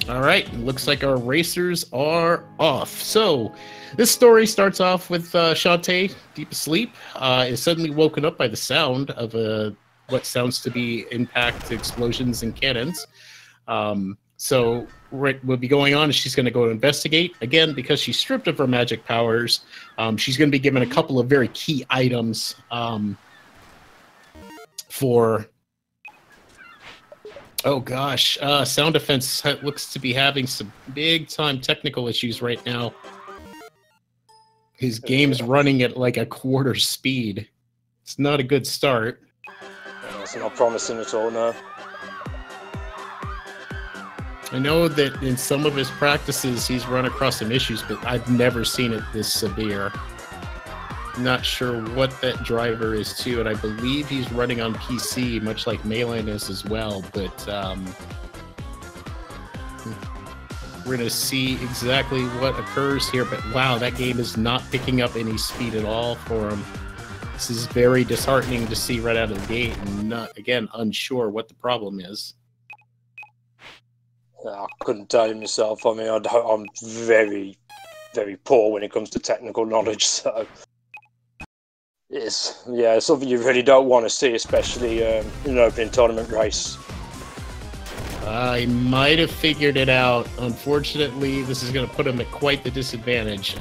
All right, looks like our racers are off. So, this story starts off with Shantae, deep asleep, is suddenly woken up by the sound of what sounds to be impact, explosions, and cannons. So, what will be going on is she's going to go investigate. Again, because she's stripped of her magic powers, she's going to be given a couple of very key items for... Oh gosh, Sound Defense looks to be having some big-time technical issues right now. His game's running at like a quarter speed. It's not a good start. It's not promising at all, no. I know that in some of his practices he's run across some issues, but I've never seen it this severe. Not sure what that driver is too, and I believe he's running on PC, much like Maelin is as well, but we're going to see exactly what occurs here. But wow, that game is not picking up any speed at all for him. This is very disheartening to see right out of the gate, and not, again, unsure what the problem is. I couldn't tell you myself. I mean, I'm very, very poor when it comes to technical knowledge, so... It's something you really don't want to see, especially in an opening tournament race. I might have figured it out. Unfortunately, this is going to put him at quite the disadvantage.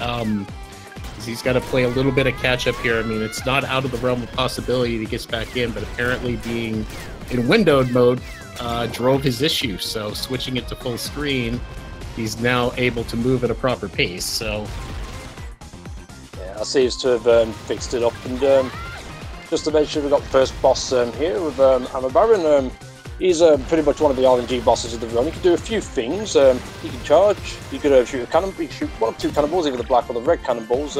He's got to play a little bit of catch-up here. I mean, it's not out of the realm of possibility that he gets back in, but apparently being in windowed mode drove his issue. So switching it to full screen, he's now able to move at a proper pace. So... seems to have fixed it up, and just to mention, we've got the first boss here with Hammer Baron. He's pretty much one of the RNG bosses of the run. He can do a few things. He can charge. He could shoot a cannon. He can shoot one or two cannonballs, either the black or the red cannonballs.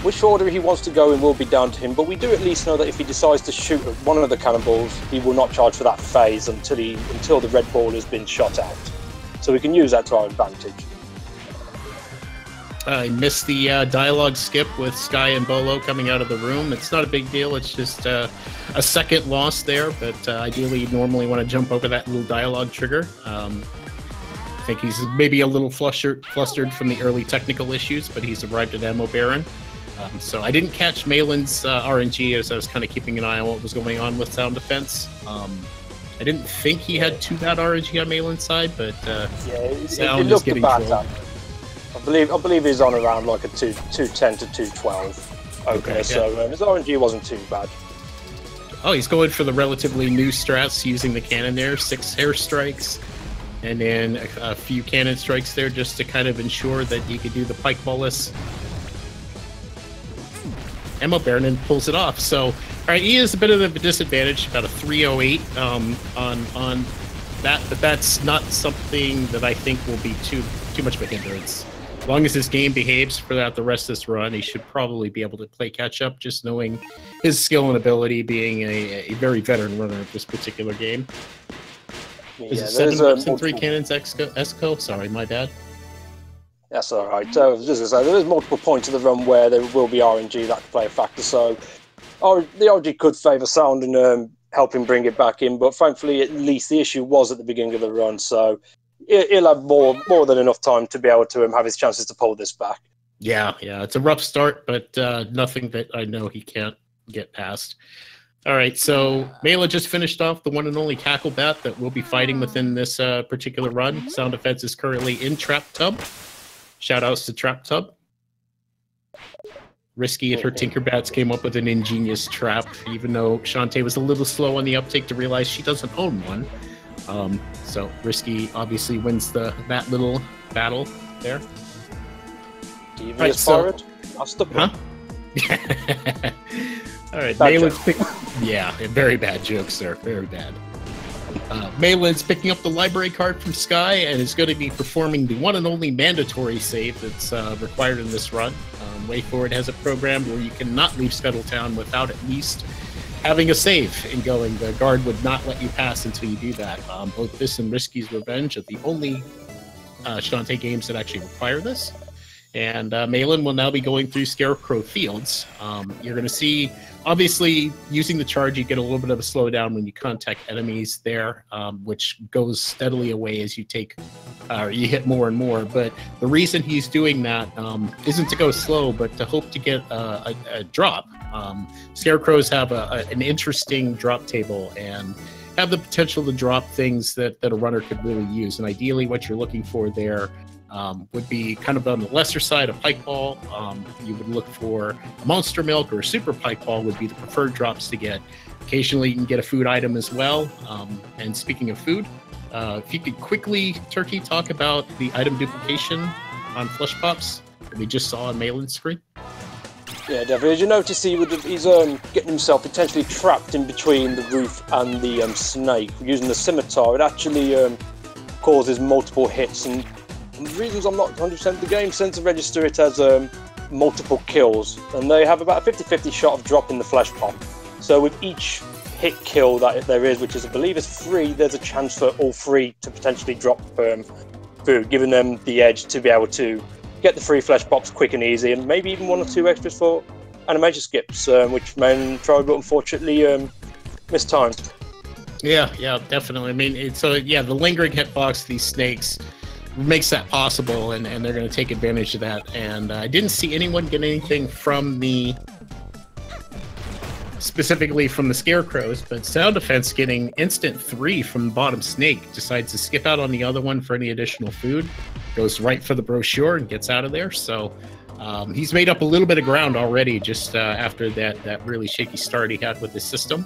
Which order he wants to go in will be down to him, but we do at least know that if he decides to shoot one of the cannonballs, he will not charge for that phase until the red ball has been shot out. So we can use that to our advantage. I missed the dialogue skip with Sky and Bolo coming out of the room. It's not a big deal. It's just a second loss there, but ideally you'd normally want to jump over that little dialogue trigger. I think he's maybe a little flustered from the early technical issues, but he's arrived at Ammo Baron. So I didn't catch Maelin's RNG as I was kind of keeping an eye on what was going on with Sound Defense. I didn't think he had too bad RNG on Maelin's side, but Sound is getting trolled. I believe he's on around like a 210 to 212. Okay, so his RNG wasn't too bad. Oh, he's going for the relatively new strats using the cannon there, 6 hair strikes, and then a few cannon strikes there just to kind of ensure that he could do the pike bolus. Emma Baronin pulls it off. So, all right, he is a bit of a disadvantage, about a 308 on that, but that's not something that I think will be too much of a hindrance. As long as his game behaves throughout the rest of this run, he should probably be able to play catch-up, just knowing his skill and ability, being a very veteran runner of this particular game. Is it 7 whips and 3 cannons Esco? Sorry, my bad. That's all right. Just to say, there's multiple points of the run where there will be RNG that could play a factor, so the RNG could favour Sound and help him bring it back in, but thankfully, at least the issue was at the beginning of the run, so... He'll have more than enough time to be able to have his chances to pull this back. Yeah, it's a rough start, but nothing that I know he can't get past. All right, so Maelin just finished off the one and only Cackle Bat that we'll be fighting within this particular run. Sound Defense is currently in Trap Tub. Shoutouts to Trap Tub. Risky and her Tinkerbats came up with an ingenious trap, even though Shantae was a little slow on the uptake to realize she doesn't own one. So Risky obviously wins that little battle there. Devious pirate? That's the huh? All right, Maelin's very bad joke, sir. Very bad. Maelin's picking up the library card from Sky and is going to be performing the one and only mandatory save that's required in this run. Way Forward has a program where you cannot leave Scuttletown without at least having a save and going. The guard would not let you pass until you do that. Both this and Risky's Revenge are the only Shantae games that actually require this. And Maelin will now be going through Scarecrow Fields. You're going to see, obviously, using the charge, you get a little bit of a slowdown when you contact enemies there, which goes steadily away as you take, you hit more and more. But the reason he's doing that isn't to go slow, but to hope to get a drop. Scarecrows have an interesting drop table and have the potential to drop things that a runner could really use. And ideally, what you're looking for there would be kind of on the lesser side, a pike ball. You would look for a monster milk or a super pike ball would be the preferred drops to get. Occasionally you can get a food item as well. And speaking of food, if you could quickly, Turkey, talk about the item duplication on Flesh Pops that we just saw on Maelin's screen. Yeah, definitely. As you notice, he's getting himself potentially trapped in between the roof and the snake. Using the scimitar, it actually causes multiple hits, and the reasons I'm not 100%, the game sends to register it as multiple kills, and they have about a 50-50 shot of dropping the flesh pop. So with each hit kill that there is, which is I believe is 3, there's a chance for all 3 to potentially drop food, giving them the edge to be able to get the 3 flesh pops quick and easy, and maybe even 1 or 2 extras for animation skips, which Maelin tried but unfortunately mistimed. Yeah, definitely. I mean, the lingering hitbox, these snakes, makes that possible, and they're going to take advantage of that. And I didn't see anyone get anything from specifically from the Scarecrows, but Sound Defense getting instant 3 from the bottom snake, decides to skip out on the other one for any additional food, goes right for the brochure and gets out of there. So he's made up a little bit of ground already just after that really shaky start he had with his system.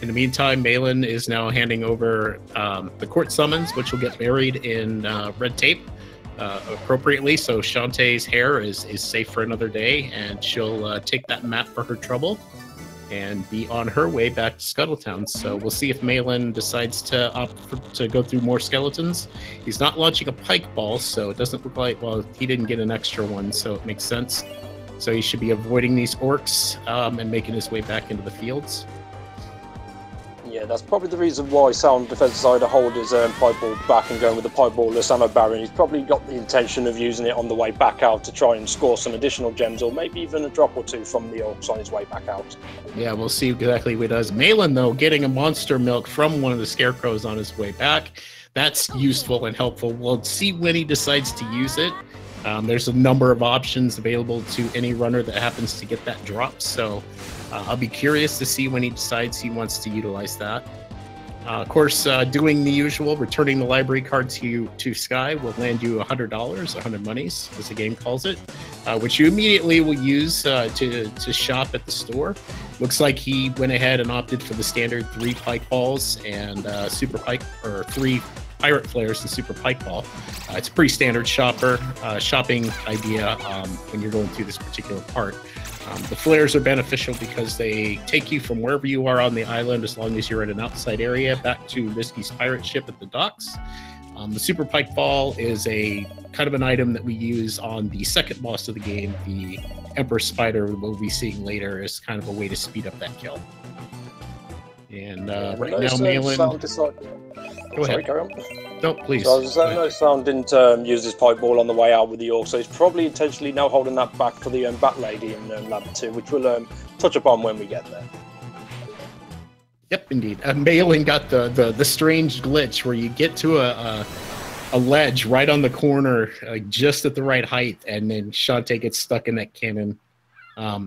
In the meantime, Maelin is now handing over the court summons, which will get buried in red tape appropriately. So Shantae's hair is safe for another day, and she'll take that map for her trouble and be on her way back to Scuttletown. So we'll see if Maelin decides to opt to go through more skeletons. He's not launching a pike ball, so it doesn't look like, well, he didn't get an extra one, so it makes sense. So he should be avoiding these orcs and making his way back into the fields. Yeah, that's probably the reason why Sound Defense decided to hold his pipe ball back and going with the pipe ballless ammo baron. He's probably got the intention of using it on the way back out to try and score some additional gems, or maybe even a drop or 2 from the orcs on his way back out. Yeah, we'll see exactly what he does. Maelin, though, getting a monster milk from one of the Scarecrows on his way back. That's useful and helpful. We'll see when he decides to use it. There's a number of options available to any runner that happens to get that drop, so I'll be curious to see when he decides he wants to utilize that. Of course, doing the usual, returning the library card to Sky will land you $100, 100 monies, as the game calls it, which you immediately will use to shop at the store. Looks like he went ahead and opted for the standard 3 pike balls and super pike, or 3 pirate flares and super pike ball. It's a pretty standard shopping idea when you're going through this particular part. The flares are beneficial because they take you from wherever you are on the island, as long as you're in an outside area, back to Risky's pirate ship at the docks. The super pike ball is a kind of an item that we use on the second boss of the game, the Emperor Spider, we'll be seeing later, as kind of a way to speed up that kill. And right now, Maelin... Go ahead. Carry on. No, please. So I was saying, no, Sound didn't use his pipe ball on the way out with the orc, so he's probably intentionally now holding that back for the Bat Lady in Lab 2, which we'll touch upon when we get there. Yep, indeed. Maelin got the strange glitch where you get to a ledge right on the corner, just at the right height, and then Shantae gets stuck in that cannon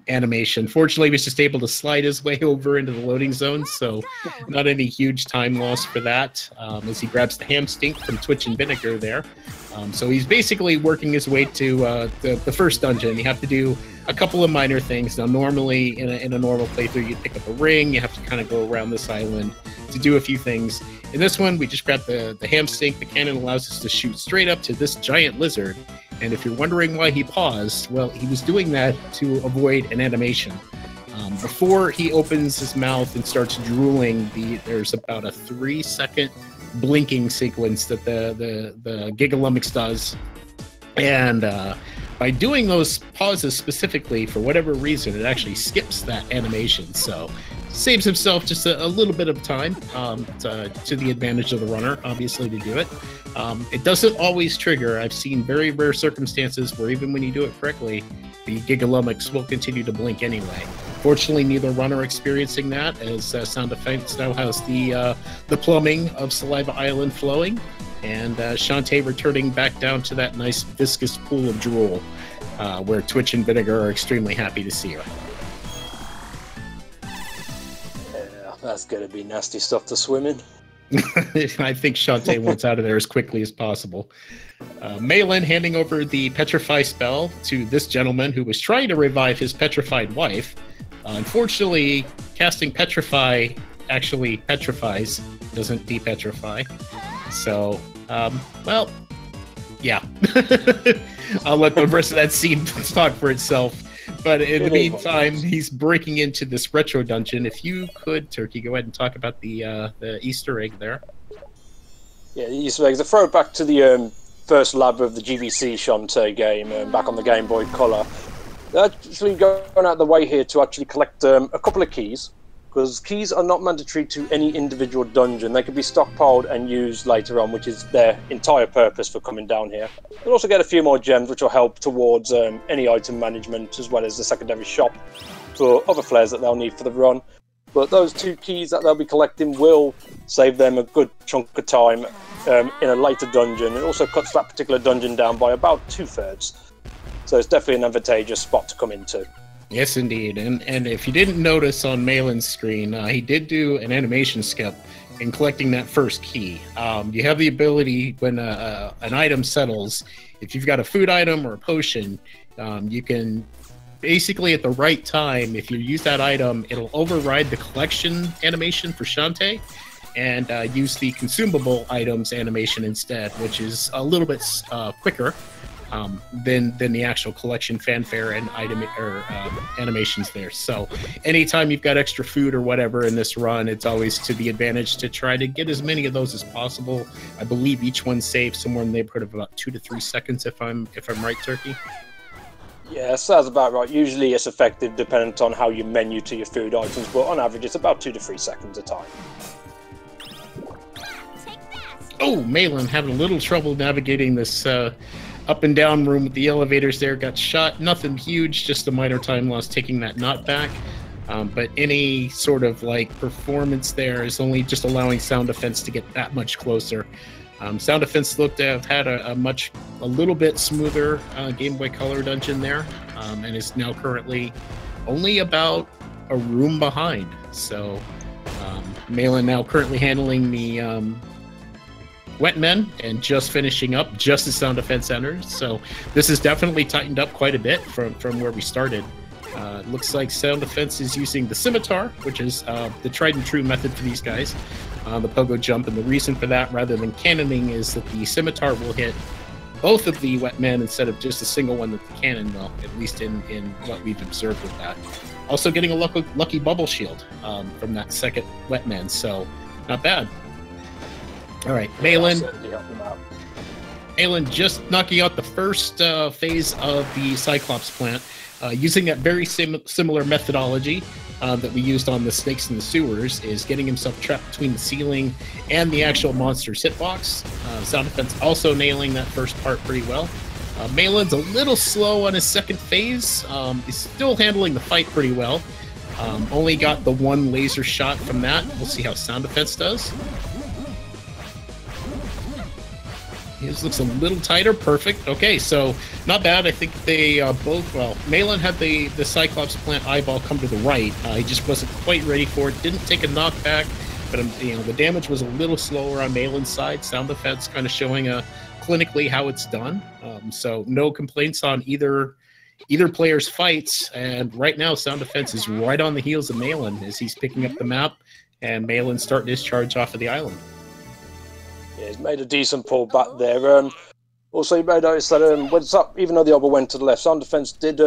animation. Fortunately, he was just able to slide his way over into the loading zone, so not any huge time loss for that, as he grabs the ham stink from Twitch and Vinegar there. So he's basically working his way to the first dungeon. You have to do a couple of minor things. Now, normally in a normal playthrough, you pick up a ring, you have to kind of go around this island to do a few things. In this one, we just grab the ham stink. The cannon allows us to shoot straight up to this giant lizard. And if you're wondering why he paused, well, he was doing that to avoid an animation. Before he opens his mouth and starts drooling, there's about a 3-second blinking sequence that the Gigalumix does. And by doing those pauses specifically, for whatever reason, it actually skips that animation. So saves himself just a little bit of time to the advantage of the runner, obviously, to do it. It doesn't always trigger. I've seen very rare circumstances where even when you do it correctly, the Gigalumix will continue to blink anyway. Fortunately, neither one are experiencing that, as Sound Defense now has the plumbing of Saliva Island flowing, and Shantae returning back down to that nice viscous pool of drool, where Twitch and Vinegar are extremely happy to see her. Yeah, that's going to be nasty stuff to swim in. I think Shantae wants out of there as quickly as possible. Maelin handing over the Petrify spell to this gentleman who was trying to revive his petrified wife. Unfortunately, casting Petrify actually petrifies, doesn't depetrify. So, well, yeah. I'll let the rest of that scene talk for itself. But in the meantime, he's breaking into this retro dungeon. If you could, Turkey, go ahead and talk about the Easter egg there. Yeah, the Easter egg is a throwback to the first lab of the GBC Shantae game back on the Game Boy Color. They're actually going out of the way here to actually collect a couple of keys, because keys are not mandatory to any individual dungeon. They can be stockpiled and used later on, which is their entire purpose for coming down here. You'll also get a few more gems, which will help towards any item management, as well as the secondary shop for other flares that they'll need for the run. But those 2 keys that they'll be collecting will save them a good chunk of time in a later dungeon. It also cuts that particular dungeon down by about 2/3. So it's definitely an advantageous spot to come into. Yes, indeed. And if you didn't notice on Maelin's screen, he did do an animation skip in collecting that first key. You have the ability when an item settles, if you've got a food item or a potion, you can basically at the right time, if you use that item, it'll override the collection animation for Shantae and use the consumable items animation instead, which is a little bit quicker. Than the actual collection fanfare and item or animations there. So anytime you've got extra food or whatever in this run, it's always to the advantage to try to get as many of those as possible. I believe each one saves somewhere in the neighborhood of about 2 to 3 seconds, if I'm right, Turkey. Yeah, sounds about right. Usually it's effective depending on how you menu to your food items, but on average it's about 2 to 3 seconds a time. Oh, Maelin having a little trouble navigating this up and down room with the elevators there. Got shot. Nothing huge, just a minor time loss taking that knot back. But any sort of like performance there is only just allowing Sound Defense to get that much closer. Sound Defense looked to have had a little bit smoother Game Boy Color dungeon there, and is now currently only about a room behind. So Maelin now currently handling the Wet Men and just finishing up just as Sound Defense enters. So this has definitely tightened up quite a bit from where we started. It looks like Sound Defense is using the Scimitar, which is the tried and true method for these guys, the pogo jump. And the reason for that, rather than cannoning, is that the Scimitar will hit both of the Wet Men instead of just a single one that the cannon will, at least in what we've observed with that. Also getting a lucky bubble shield from that second Wet Man, so not bad. All right, Maelin just knocking out the first phase of the Cyclops plant, using that very similar methodology that we used on the snakes in the sewers, is getting himself trapped between the ceiling and the actual monster's hitbox. Sound Defense also nailing that first part pretty well. Maelin's a little slow on his second phase. He's still handling the fight pretty well. Only got the one laser shot from that. We'll see how Sound Defense does. His looks a little tighter. Perfect. Okay, so not bad. I think they both, well, Maelin had the Cyclops plant eyeball come to the right. He just wasn't quite ready for it. Didn't take a knockback, but the damage was a little slower on Maelin's side. Sound Defense kind of showing clinically how it's done. So no complaints on either player's fights. And right now, Sound Defense is right on the heels of Maelin as he's picking up the map, and Maelin starting his charge off of the island. Yeah, he's made a decent pull back there. Also, you may notice that when even though the other went to the left, Sound Defense did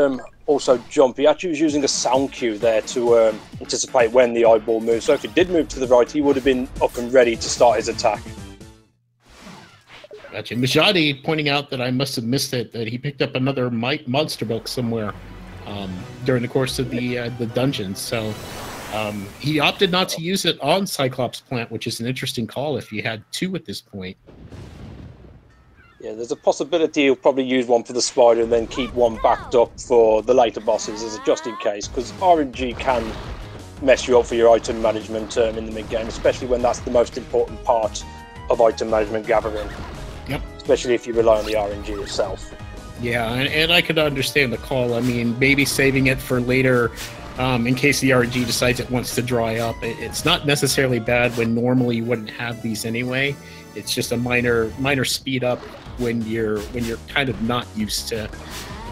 also jump. He actually was using a sound cue there to anticipate when the eyeball moved. So if it did move to the right, he would have been up and ready to start his attack. Gotcha. Majadi pointing out that I must have missed it, that he picked up another monster book somewhere during the course of the dungeon. So he opted not to use it on Cyclops plant, which is an interesting call if you had 2 at this point. Yeah, there's a possibility he'll probably use one for the spider and then keep one backed up for the later bosses as a just in case, because RNG can mess you up for your item management in the mid-game, especially when that's the most important part of item management gathering. Yep. Especially if you rely on the RNG itself. Yeah, and I could understand the call. I mean, maybe saving it for later in case the RNG decides it wants to dry up. It's not necessarily bad when normally you wouldn't have these anyway. It's just a minor speed up when you're kind of not used to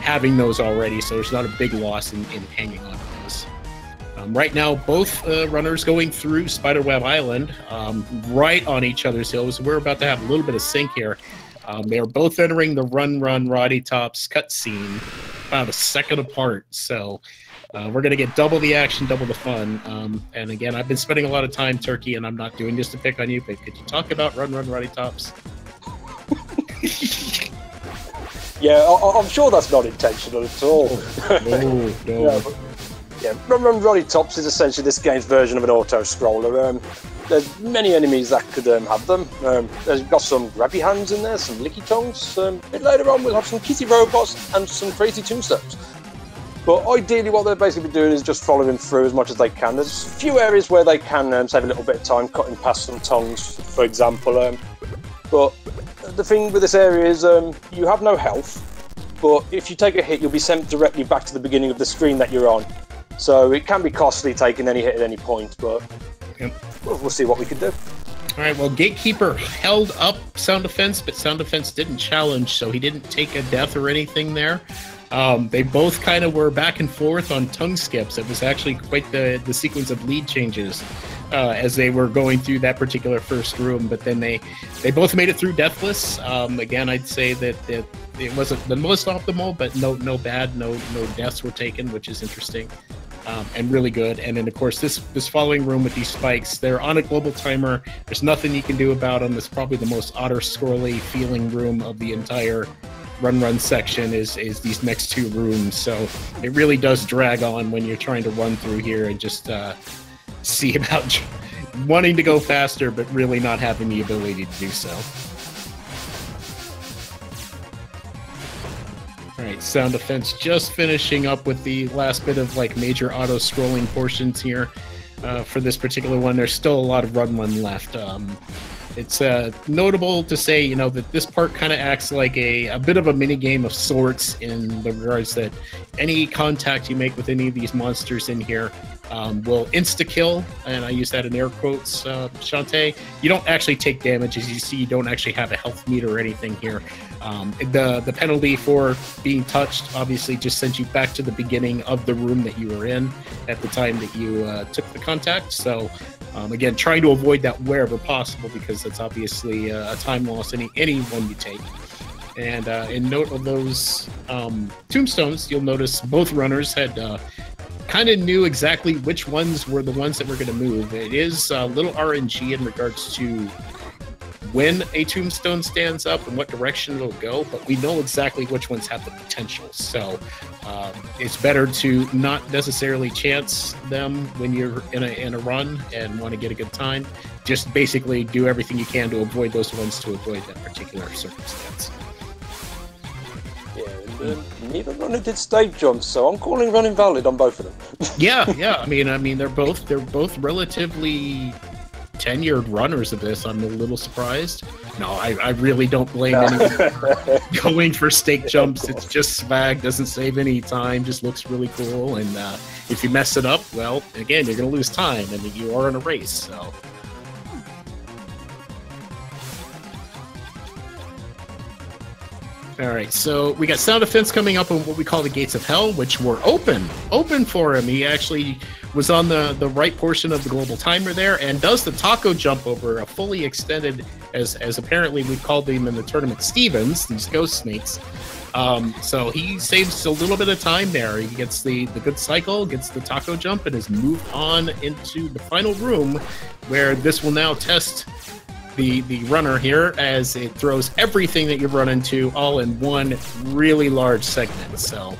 having those already, so there's not a big loss in hanging on to those. Right now, both runners going through Spiderweb Island right on each other's heels. We're about to have a little bit of sync here. They are both entering the Run Roddy Tops cutscene about a second apart, so we're going to get double the action, double the fun. And again, I've been spending a lot of time, Turkey, and I'm not doing this to pick on you, but could you talk about Run Roddy Tops? Yeah, I'm sure that's not intentional at all. No. Yeah, Run Roddy Tops is essentially this game's version of an auto-scroller. There's many enemies that could have them. There's got some grabby hands in there, some licky tongues. And later on we'll have some kitty robots and some crazy tombstones. But ideally what they're basically doing is just following through as much as they can. There's a few areas where they can save a little bit of time, cutting past some tongues, for example. But the thing with this area is you have no health, but if you take a hit you'll be sent directly back to the beginning of the screen that you're on. So it can be costly taking any hit at any point, but yep. We'll see what we can do. All right, well, Gatekeeper held up Sound Defense, but Sound Defense didn't challenge, so he didn't take a death or anything there. They both kind of were back and forth on tongue skips. It was actually quite the sequence of lead changes as they were going through that particular first room, but then they both made it through deathless. Again, I'd say that it wasn't the most optimal, but no bad, no deaths were taken, which is interesting. And really good. And then, of course, this following room with these spikes, they're on a global timer. There's nothing you can do about them. It's probably the most auto-scrolly feeling room of the entire run section is these next two rooms. So it really does drag on when you're trying to run through here and just see about wanting to go faster, but really not having the ability to do so. All right, Sound Defense just finishing up with the last bit of like major auto-scrolling portions here for this particular one. There's still a lot of run left. It's notable to say, you know, that this part kind of acts like a bit of a mini game of sorts in the regards that any contact you make with any of these monsters in here will insta-kill, and I use that in air quotes, Shantae. You don't actually take damage. As you see, you don't actually have a health meter or anything here. The penalty for being touched obviously just sends you back to the beginning of the room that you were in at the time that you took the contact. So again, trying to avoid that wherever possible, because that's obviously a time loss any one you take. And in note of those tombstones, you'll notice both runners had kind of knew exactly which ones were the ones that were going to move. It is a little RNG in regards to when a tombstone stands up and what direction it'll go, but we know exactly which ones have the potential. So it's better to not necessarily chance them when you're in a run and want to get a good time. Just basically do everything you can to avoid those ones, to avoid that particular circumstance. Yeah, and neither runner did stage jumps, so I'm calling run invalid on both of them. yeah. I mean, they're both relatively tenured runners of this. I'm a little surprised. No, I really don't blame anyone for going for stake jumps. It's just swag, doesn't save any time, just looks really cool. And if you mess it up, well, again, you're going to lose time, and you are in a race. So. All right, so we got Sound Defense coming up on what we call the Gates of Hell, which were open for him. He actually was on the right portion of the global timer there and does the taco jump over a fully extended, as apparently we called them in the tournament, Stevens, these ghost snakes. So he saves a little bit of time there. He gets the good cycle, gets the taco jump, and has moved on into the final room, where this will now test the runner here, as it throws everything that you've run into all in one really large segment. So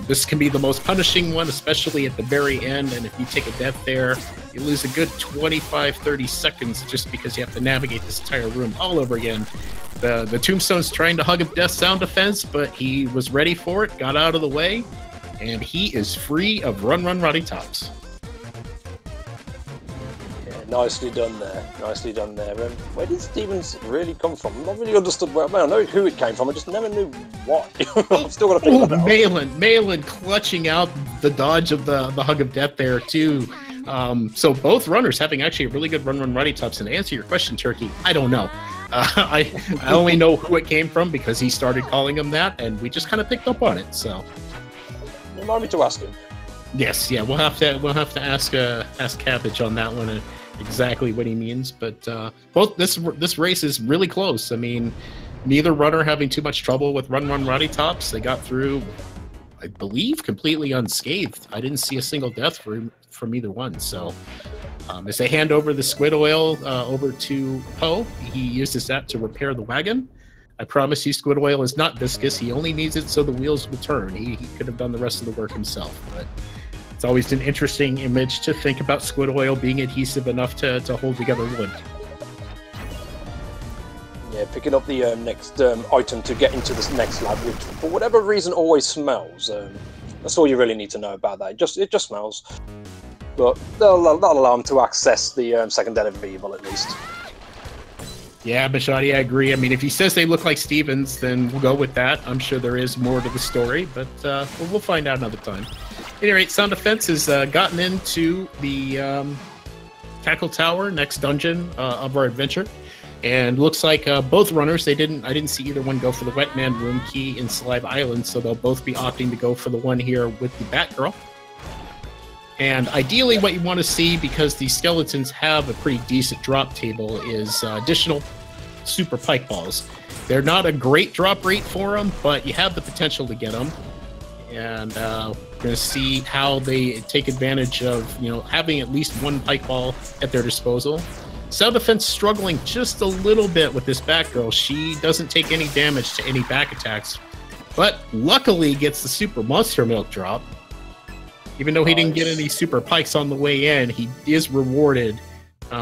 this can be the most punishing one, especially at the very end. And if you take a death there, you lose a good 25-30 seconds just because you have to navigate this entire room all over again. The tombstone's trying to hug a death sound defense, but he was ready for it, got out of the way, and he is free of Run Run Roddy Tops. Nicely done there. Nicely done there. Where did Stevens really come from? I've not really understood where. I know who it came from. I just never knew what. I've still got to figure that out. Maelin clutching out the dodge of the hug of death there too. So both runners having actually a really good Run Roddy Tops. And to answer your question, Turkey, I don't know. I only know who it came from because he started calling him that, and we just kind of picked up on it. So remind me to ask him. Yes, yeah, we'll have to ask Cabbage on that one. Exactly what he means, but both this race is really close. I mean, neither runner having too much trouble with Run Roddy Tops. They got through, I believe, completely unscathed. I didn't see a single death from either one. So as they hand over the squid oil over to Poe, he uses that to repair the wagon. I promise you, squid oil is not viscous. He only needs it so the wheels will turn. He could have done the rest of the work himself, but it's always an interesting image to think about squid oil being adhesive enough to hold together wood. Yeah, picking up the next item to get into this next lab, which for whatever reason always smells. That's all you really need to know about that. It just smells. But that'll allow them to access the second den of evil at least. Yeah, Bashadi, I agree. I mean, if he says they look like Stevens, then we'll go with that. I'm sure there is more to the story, but we'll find out another time. At any rate, Sound Defense has gotten into the Tackle Tower, next dungeon of our adventure, and looks like both runners. I didn't see either one go for the Wetman room key in Salive Island, so they'll both be opting to go for the one here with the Batgirl. And ideally, what you want to see, because these skeletons have a pretty decent drop table, is additional super pike balls. They're not a great drop rate for them, but you have the potential to get them. And we're going to see how they take advantage of, having at least one pike ball at their disposal. Sound Defense struggling just a little bit with this Batgirl. She doesn't take any damage to any back attacks, but luckily gets the super monster milk drop. Even though he didn't get any super pikes on the way in, he is rewarded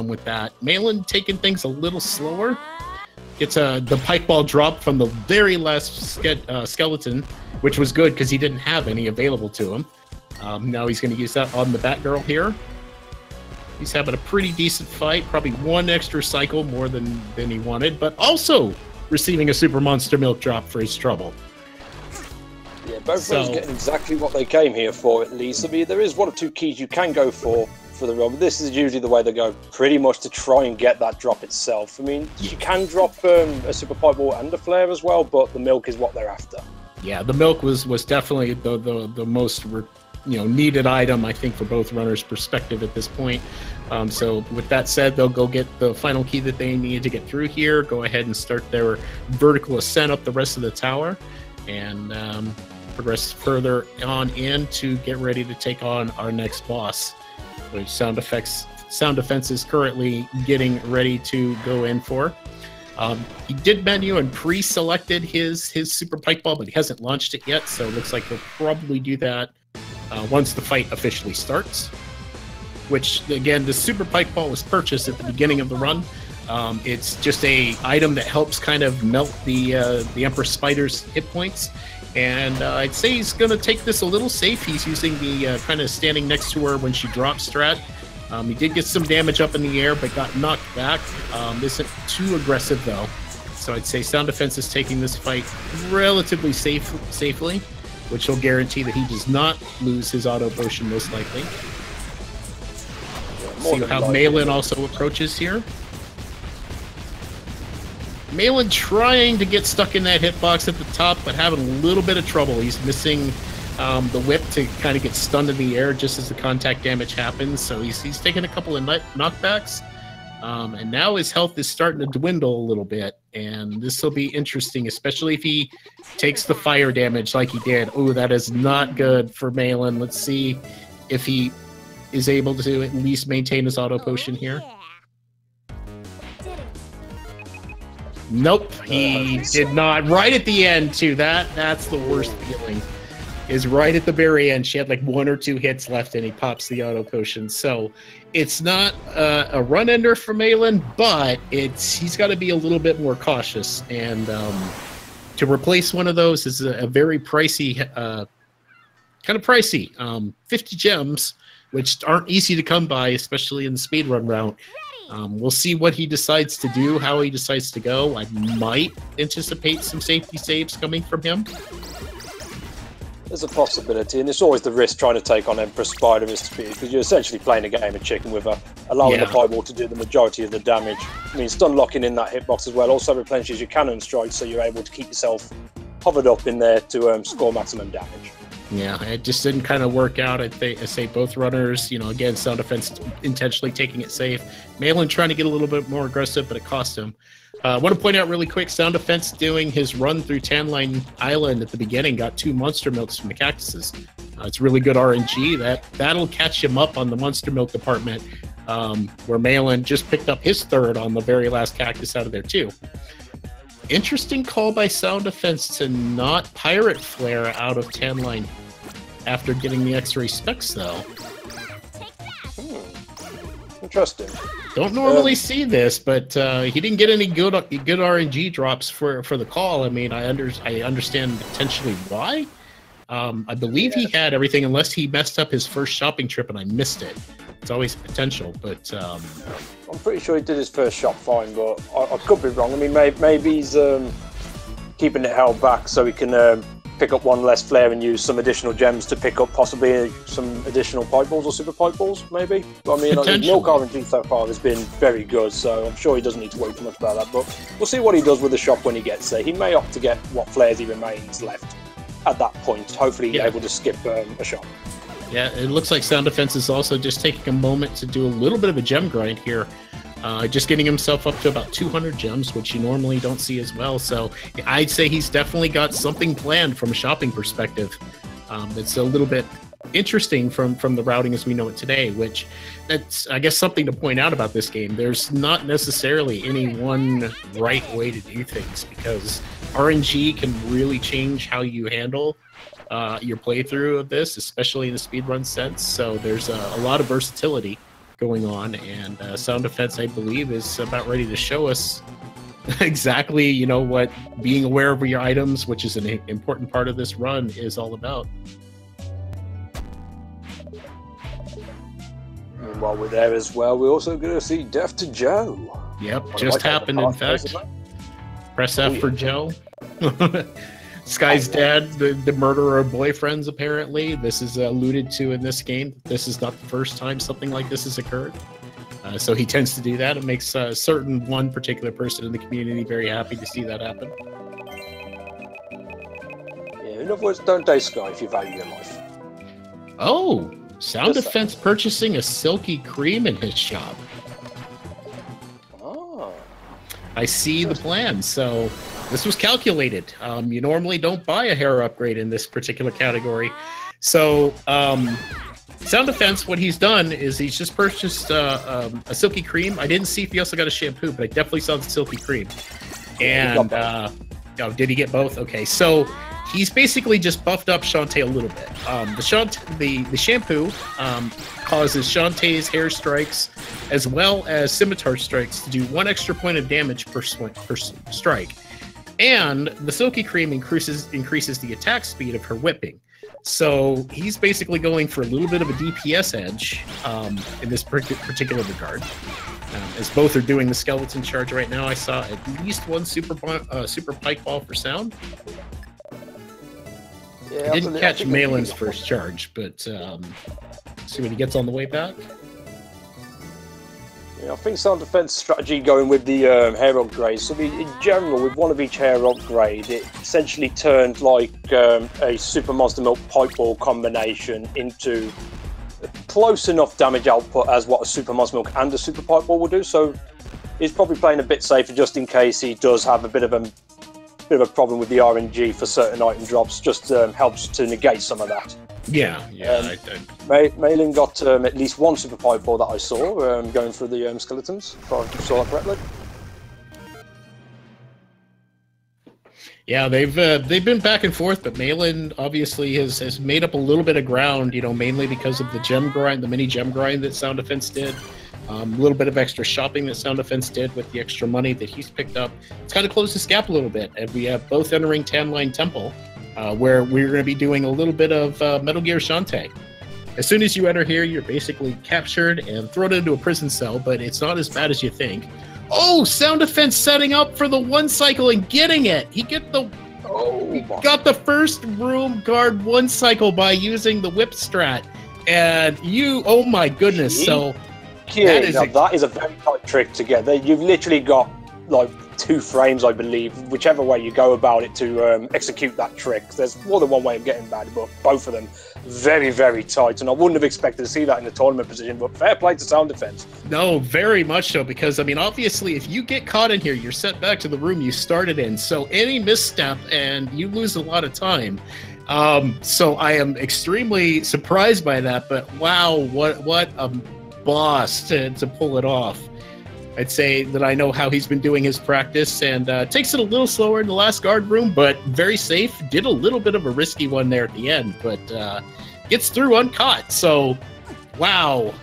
with that. Maelin taking things a little slower. Gets the pike ball drop from the very last skeleton, which was good because he didn't have any available to him. Now he's going to use that on the Batgirl here. He's having a pretty decent fight, probably one extra cycle more than he wanted, but also receiving a super monster milk drop for his trouble. Yeah, both runners getting exactly what they came here for, at least. I mean, there is one or two keys you can go for the run, but this is usually the way they go, pretty much to try and get that drop itself. I mean, you can drop a super pipe ball and a flare as well, but the milk is what they're after. Yeah, the milk was definitely the most needed item, I think, for both runners' perspective at this point. So with that said, they'll go get the final key that they need to get through here, go ahead and start their vertical ascent up the rest of the tower, and progress further on in to get ready to take on our next boss, which Sound Defense is currently getting ready to go in for. He did menu and pre-selected his super pike ball, but he hasn't launched it yet, so it looks like he'll probably do that once the fight officially starts. Which, again, the super pike ball was purchased at the beginning of the run. It's just a item that helps kind of melt the Empress Spider's hit points. And I'd say he's going to take this a little safe. He's using the kind of standing next to her when she drops strat. He did get some damage up in the air, but got knocked back. Isn't too aggressive, though. So I'd say Sound Defense is taking this fight relatively safely, which will guarantee that he does not lose his auto potion, most likely. See how Maelin also approaches here. Maelin trying to get stuck in that hitbox at the top, but having a little bit of trouble. He's missing the whip to kind of get stunned in the air just as the contact damage happens. So he's taking a couple of knockbacks. And now his health is starting to dwindle a little bit. And this will be interesting, especially if he takes the fire damage like he did. Oh, that is not good for Maelin. Let's see if he is able to at least maintain his auto potion here. Nope, he did not. Right at the end, too. That's the worst feeling. is right at the very end. She had like 1 or 2 hits left, and he pops the auto potion. So it's not a run ender for Maelin, but he's got to be a little bit more cautious. And to replace one of those is a very pricey, kind of pricey. 50 gems, which aren't easy to come by, especially in the speedrun route. We'll see what he decides to do, how he decides to go. I might anticipate some safety saves coming from him. There's a possibility, and it's always the risk trying to take on Emperor Spider is speed, because you're essentially playing a game of chicken with allowing the Pieball to do the majority of the damage. I mean, stun locking in that hitbox as well also replenishes your cannon strike, so you're able to keep yourself hovered up in there to score maximum damage. Yeah, it just didn't kind of work out. I say both runners, again, Sound Defense intentionally taking it safe. Maelin trying to get a little bit more aggressive, but it cost him. I want to point out really quick, Sound Defense doing his run through Tanline Island at the beginning got 2 Monster Milks from the cactuses. It's really good RNG. That'll catch him up on the Monster Milk department, where Maelin just picked up his 3rd on the very last cactus out of there too. Interesting call by Sound Defense to not Pirate Flare out of Tanline after getting the X-ray specs, though. Interesting. Don't normally see this, but he didn't get any good RNG drops for the call. I mean, I understand potentially why. I believe he had everything, unless he messed up his first shopping trip and I missed it. It's always potential, but I'm pretty sure he did his first shop fine, but I could be wrong. I mean, maybe he's keeping it held back so he can pick up 1 less flare and use some additional gems to pick up possibly some additional pipe balls or super pipe balls, maybe. I mean, Milk RNG so far has been very good, so I'm sure he doesn't need to worry too much about that. But we'll see what he does with the shop when he gets there. He may opt to get what flares he remains left at that point. Hopefully, he's able to skip a shop. Yeah, it looks like Sound Defense is also just taking a moment to do a little bit of a gem grind here. Just getting himself up to about 200 gems, which you normally don't see as well. So I'd say he's definitely got something planned from a shopping perspective. It's a little bit interesting from the routing as we know it today, which that's, I guess, something to point out about this game. There's not necessarily any one right way to do things, because RNG can really change how you handle your playthrough of this, especially in the speedrun sense. So there's a lot of versatility going on, and Sound Defense, I believe, is about ready to show us exactly, what being aware of your items, which is an important part of this run, is all about. And while we're there as well, we're also going to see Death to Joe. Yep, just happened, in fact. Press F for Joe. Sky's dad, the murderer of boyfriends, apparently. This is alluded to in this game. This is not the first time something like this has occurred. So he tends to do that. It makes one particular person in the community very happy to see that happen. Yeah, in other words, don't date Sky if you value your life. Oh, Sound Defense purchasing a silky cream in his shop. Oh. I see the plan. So this was calculated. You normally don't buy a hair upgrade in this particular category. So Sound Defense, what he's done is he's just purchased a silky cream. I didn't see if he also got a shampoo, but I definitely saw the silky cream. And did he get both? Okay, so he's basically just buffed up Shantae a little bit. The shampoo causes Shantae's hair strikes as well as scimitar strikes to do 1 extra point of damage per strike. And the silky cream increases the attack speed of her whipping. So he's basically going for a little bit of a DPS edge in this particular regard. As both are doing the skeleton charge right now, I saw at least 1 super pike ball for Sound. Yeah, I didn't catch Maelin's first charge, but see what he gets on the way back. Yeah, I think Sound Defense strategy going with the hair upgrades. So in general, with one of each hair upgrade, it essentially turned like a Super Monster Milk Pipe Ball combination into close enough damage output as what a Super Monster Milk and a Super Pipe Ball will do. So he's probably playing a bit safer just in case he does have a bit of a problem with the RNG for certain item drops. Just helps to negate some of that. Yeah. Maelin got at least 1 super pipe ball that I saw going through the skeletons, if I saw that correctly. Yeah, they've been back and forth, but Maelin obviously has made up a little bit of ground, you know, mainly because of the gem grind, the mini gem grind that Sound Defense did. A little bit of extra shopping that Sound Defense did with the extra money that he's picked up. It's kind of closed this gap a little bit, and we have both entering Tan Line Temple, where we're going to be doing a little bit of Metal Gear Shantae. As soon as you enter here, you're basically captured and thrown into a prison cell, but it's not as bad as you think. Oh, Sound Defense setting up for the one cycle and getting it. He got the first room guard one cycle by using the whip strat. And oh my goodness. So that is a very tight trick to get. You've literally got like 2 frames, I believe, whichever way you go about it to execute that trick. There's more than one way of getting bad, but both of them very, very tight. And I wouldn't have expected to see that in the tournament position, but fair play to Sound Defense. No, very much so, because, I mean, obviously, if you get caught in here, you're sent back to the room you started in. So any misstep, and you lose a lot of time. So I am extremely surprised by that, but wow, what a boss to pull it off. I'd say that I know how he's been doing his practice, and takes it a little slower in the last guard room, but very safe. Did a little bit of a risky one there at the end, but gets through uncaught. So, wow.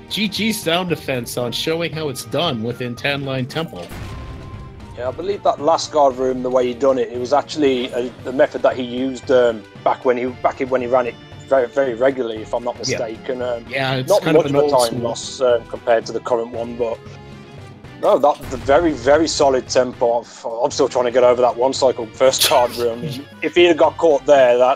GG Sound Defense on showing how it's done within Tan Line Temple. Yeah, I believe that last guard room, the way he done it, it was actually the method that he used back when he ran it very, very regularly, if I'm not mistaken. Yeah, it's not kind much of of an a old time loss compared to the current one, but no, that's the very, very solid tempo. I'm still trying to get over that one cycle first guard room. If he had got caught there,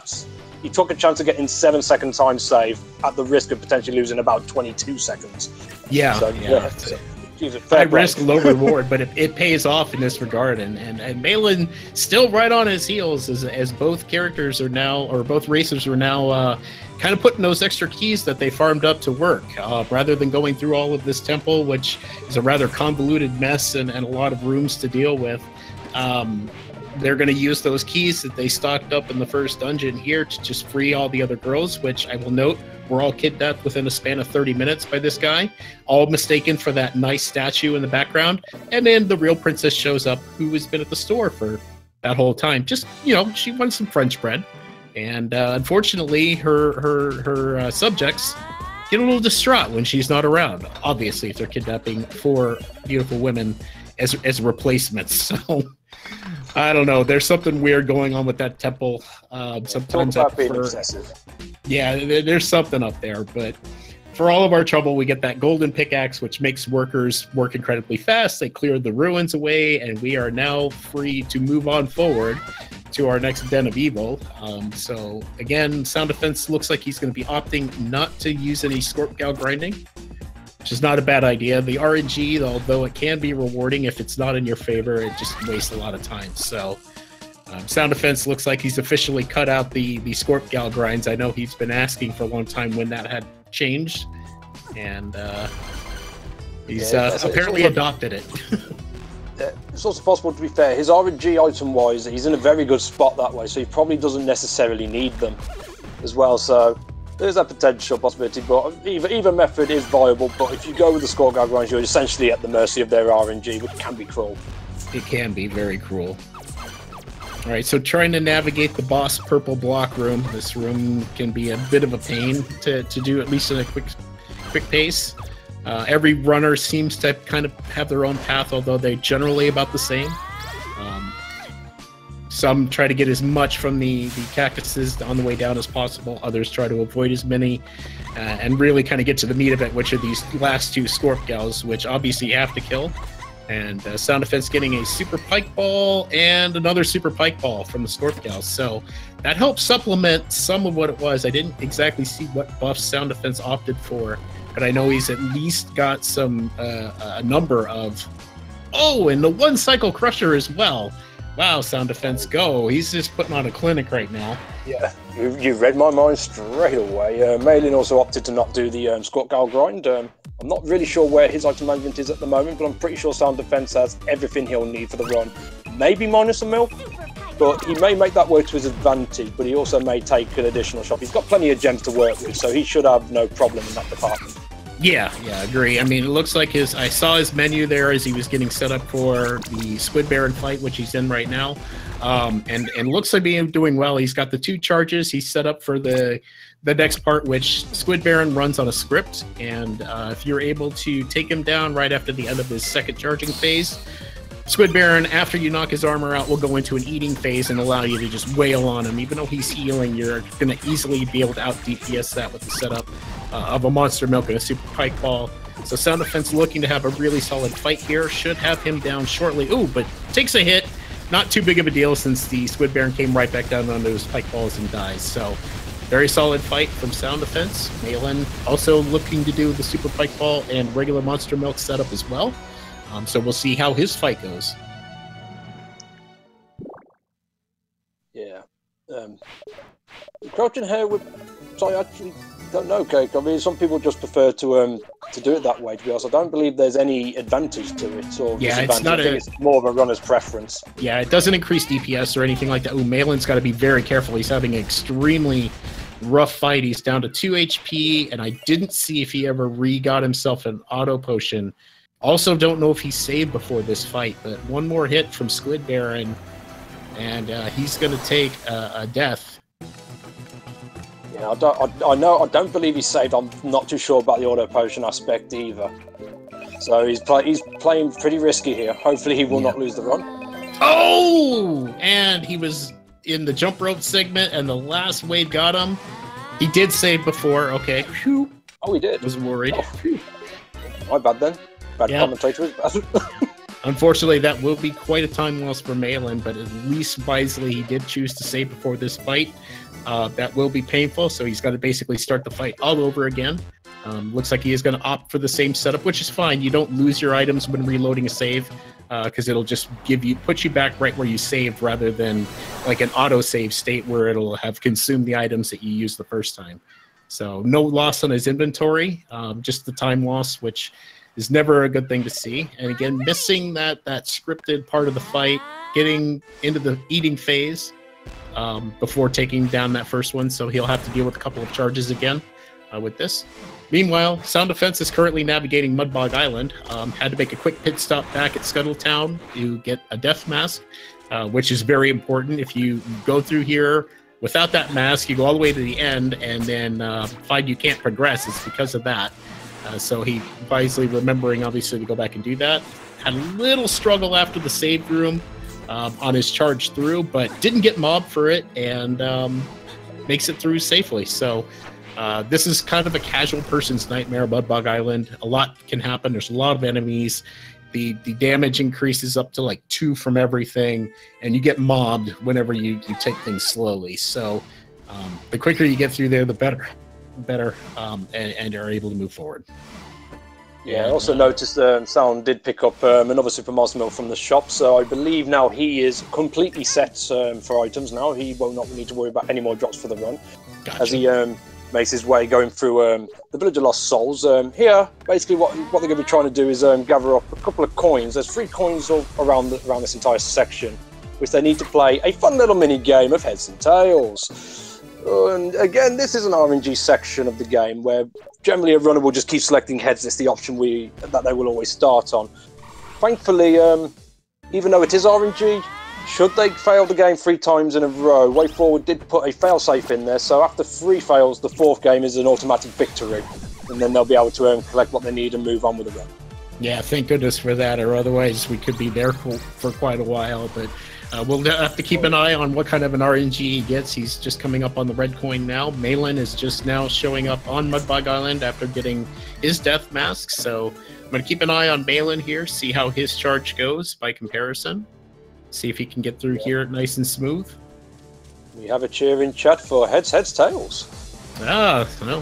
he took a chance of getting 7-second time save at the risk of potentially losing about 22 seconds. Yeah, so, yeah. High risk, low reward, but it pays off in this regard. And Maelin still right on his heels as both characters are now, or both racers are now kind of putting those extra keys that they farmed up to work, rather than going through all of this temple, which is a rather convoluted mess and a lot of rooms to deal with. They're going to use those keys that they stocked up in the first dungeon here to just free all the other girls, which I will note were all kidnapped within a span of 30 minutes by this guy, all mistaken for that nice statue in the background. And then the real princess shows up, who has been at the store for that whole time. Just, you know, she wants some French bread. And unfortunately, her subjects get a little distraught when she's not around. Obviously, if they're kidnapping 4 beautiful women as replacements. So I don't know. There's something weird going on with that temple. Sometimes I prefer, excessive. Yeah, there's something up there. But for all of our trouble, we get that golden pickaxe, which makes workers work incredibly fast. They cleared the ruins away, and we are now free to move on forward to our next Den of Evil. So again, Sound Defense looks like he's going to be opting not to use any Scorp Gal grinding, which is not a bad idea. The RNG, although it can be rewarding, if it's not in your favor, it just wastes a lot of time. So Sound Defense looks like he's officially cut out the Scorp Gal grinds. I know he's been asking for a long time when that had changed, and he's apparently adopted it. It's also possible, to be fair, his RNG item-wise, he's in a very good spot that way, so he probably doesn't necessarily need them as well. So there's that potential possibility, but either method is viable. But if you go with the Scorp Gal grinds, you're essentially at the mercy of their RNG, which can be cruel. It can be very cruel. All right, so trying to navigate the boss purple block room. This room can be a bit of a pain to do, at least in a quick pace. Every runner seems to kind of have their own path, although they're generally about the same. Some try to get as much from the cactuses on the way down as possible. Others try to avoid as many and really kind of get to the meat of it, which are these last 2 Scorp Gals, which obviously you have to kill. And Sound Defense getting a Super Pike Ball and another Super Pike Ball from the Scorp Gals. So that helps supplement some of what it was. I didn't exactly see what buffs Sound Defense opted for, but I know he's at least got some a number of... Oh, and the 1 Cycle Crusher as well. Wow, Sound Defense, go. He's just putting on a clinic right now. Yeah, you read my mind straight away. Maelin also opted to not do the Scorp Gal grind. I'm not really sure where his item management is at the moment, but I'm pretty sure Sound Defense has everything he'll need for the run. Maybe minus a mil, but he may make that work to his advantage, but he also may take an additional shot. He's got plenty of gems to work with, so he should have no problem in that department. Yeah, agree. I mean, it looks like I saw his menu there as he was getting set up for the Squid Baron fight, which he's in right now. and looks like being doing well. He's got the 2 charges. He's set up for the next part, which Squid Baron runs on a script, and if you're able to take him down right after the end of his second charging phase, Squid Baron, after you knock his armor out, will go into an eating phase and allow you to just wail on him. Even though he's healing, you're going to easily be able to out DPS that with the setup of a Monster Milk and a Super Pike Ball. So Sound Defense looking to have a really solid fight here. Should have him down shortly. Ooh, but takes a hit. Not too big of a deal since the Squid Baron came right back down onto his Pike Balls and dies. So very solid fight from Sound Defense. Maelin also looking to do the Super Pike Ball and regular Monster Milk setup as well. So we'll see how his fight goes. Yeah. Crouching Hare would... So I actually don't know, Cake. I mean, some people just prefer to do it that way, to be honest. I don't believe there's any advantage to it. Or yeah, it's not it's more of a runner's preference. Yeah, it doesn't increase DPS or anything like that. Ooh, Maelin's got to be very careful. He's having an extremely rough fight. He's down to 2 HP, and I didn't see if he ever re-got himself an auto potion. Also, don't know if he saved before this fight, but one more hit from Squid Baron, and he's going to take a death. Yeah, I don't believe he's saved. I'm not too sure about the auto potion aspect either. So he's playing pretty risky here. Hopefully, he will not lose the run. Oh, and he was in the jump rope segment, and the last wave got him. He did save before. Okay. Whew. Oh, he did. Was worried. Oh, my bad then. Bad commentator. Unfortunately, that will be quite a time loss for Maelin, but at least wisely he did choose to save before this fight. That will be painful, so he's got to basically start the fight all over again. Looks like he is going to opt for the same setup, which is fine. You don't lose your items when reloading a save, because it'll just put you back right where you saved, rather than like an auto-save state where it'll have consumed the items that you used the first time. So no loss on his inventory, just the time loss, which is never a good thing to see. And again, missing that scripted part of the fight, getting into the eating phase before taking down that first one, so he'll have to deal with a couple of charges again with this. Meanwhile, Sound Defense is currently navigating Mudbog Island. Had to make a quick pit stop back at Scuttletown to get a death mask, which is very important. If you go through here without that mask, you go all the way to the end and then find you can't progress. It's because of that. So he wisely remembering, obviously, to go back and do that. Had a little struggle after the save room on his charge through, but didn't get mobbed for it and makes it through safely. So this is kind of a casual person's nightmare, Mudbog Island. A lot can happen. There's a lot of enemies. The damage increases up to like 2 from everything, and you get mobbed whenever you take things slowly. So the quicker you get through there, the better, and are able to move forward. Yeah, I also noticed Sound did pick up another Super Monster Milk from the shop, so I believe now he is completely set for items now. He will not need to worry about any more drops for the run. Gotcha. As he makes his way going through the Village of Lost Souls. Here, basically what they're going to be trying to do is gather up a couple of coins. There's 3 coins all around this entire section, which they need to play a fun little mini game of heads and tails. And again, this is an RNG section of the game where generally a runner will just keep selecting heads. It's the option that they will always start on. Thankfully, even though it is RNG, should they fail the game 3 times in a row, Way Forward did put a failsafe in there, so after 3 fails, the 4th game is an automatic victory, and then they'll be able to collect what they need and move on with the run. Yeah, thank goodness for that, or otherwise we could be there for quite a while, but we'll have to keep an eye on what kind of an RNG he gets. He's just coming up on the red coin now. Maelin is just now showing up on Mudbog Island after getting his death mask, so I'm going to keep an eye on Maelin here, see how his charge goes by comparison. See if he can get through here nice and smooth. We have a cheer in chat for heads, tails. Ah, no.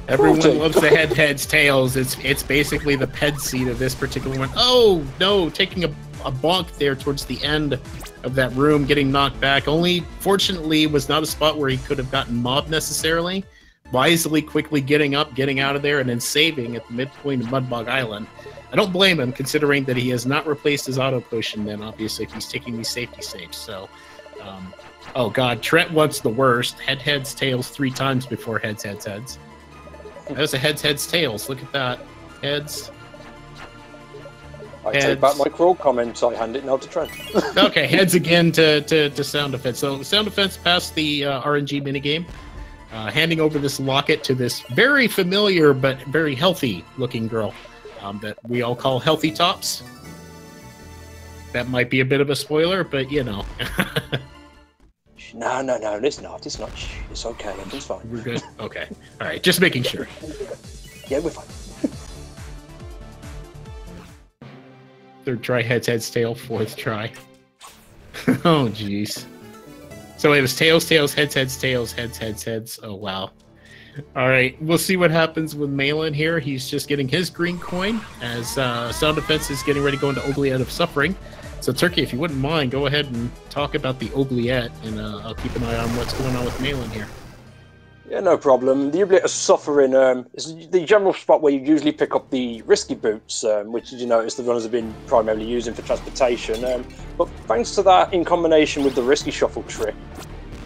Everyone loves the heads, tails. It's basically the ped seed of this particular one. Oh, no, taking a bonk there towards the end of that room, getting knocked back. Only, fortunately, was not a spot where he could have gotten mobbed necessarily. Wisely, quickly getting up, getting out of there, and then saving at the midpoint of Mudbog Island. I don't blame him, considering that he has not replaced his auto potion then, obviously, if he's taking these safety saves. So, oh god, Trent wants the worst. Heads, tails 3 times before heads. That was a heads, tails. Look at that. Heads. I take back my crawl comment. I hand it now to Trent. Okay, heads again to Sound Defense. So Sound Defense passed the RNG minigame, handing over this locket to this very familiar but very healthy-looking girl that we all call Healthy Tops. That might be a bit of a spoiler, but you know. No, it's not. It's not. It's okay. Everything's fine. We're good? Okay. All right, just making sure. Yeah, we're fine. Third try, heads, tail. Fourth try. Oh, jeez. So it was tails, heads, tails, heads. Oh, wow. All right, we'll see what happens with Maelin here. He's just getting his green coin as Sound Defense is getting ready to go into Oubliette of Suffering. So, Turkey, if you wouldn't mind, go ahead and talk about the Oubliette, and I'll keep an eye on what's going on with Maelin here. Yeah, no problem. The Oubliette of Suffering is the general spot where you usually pick up the risky boots, which, as you notice, the runners have been primarily using for transportation. But thanks to that, in combination with the risky shuffle trick,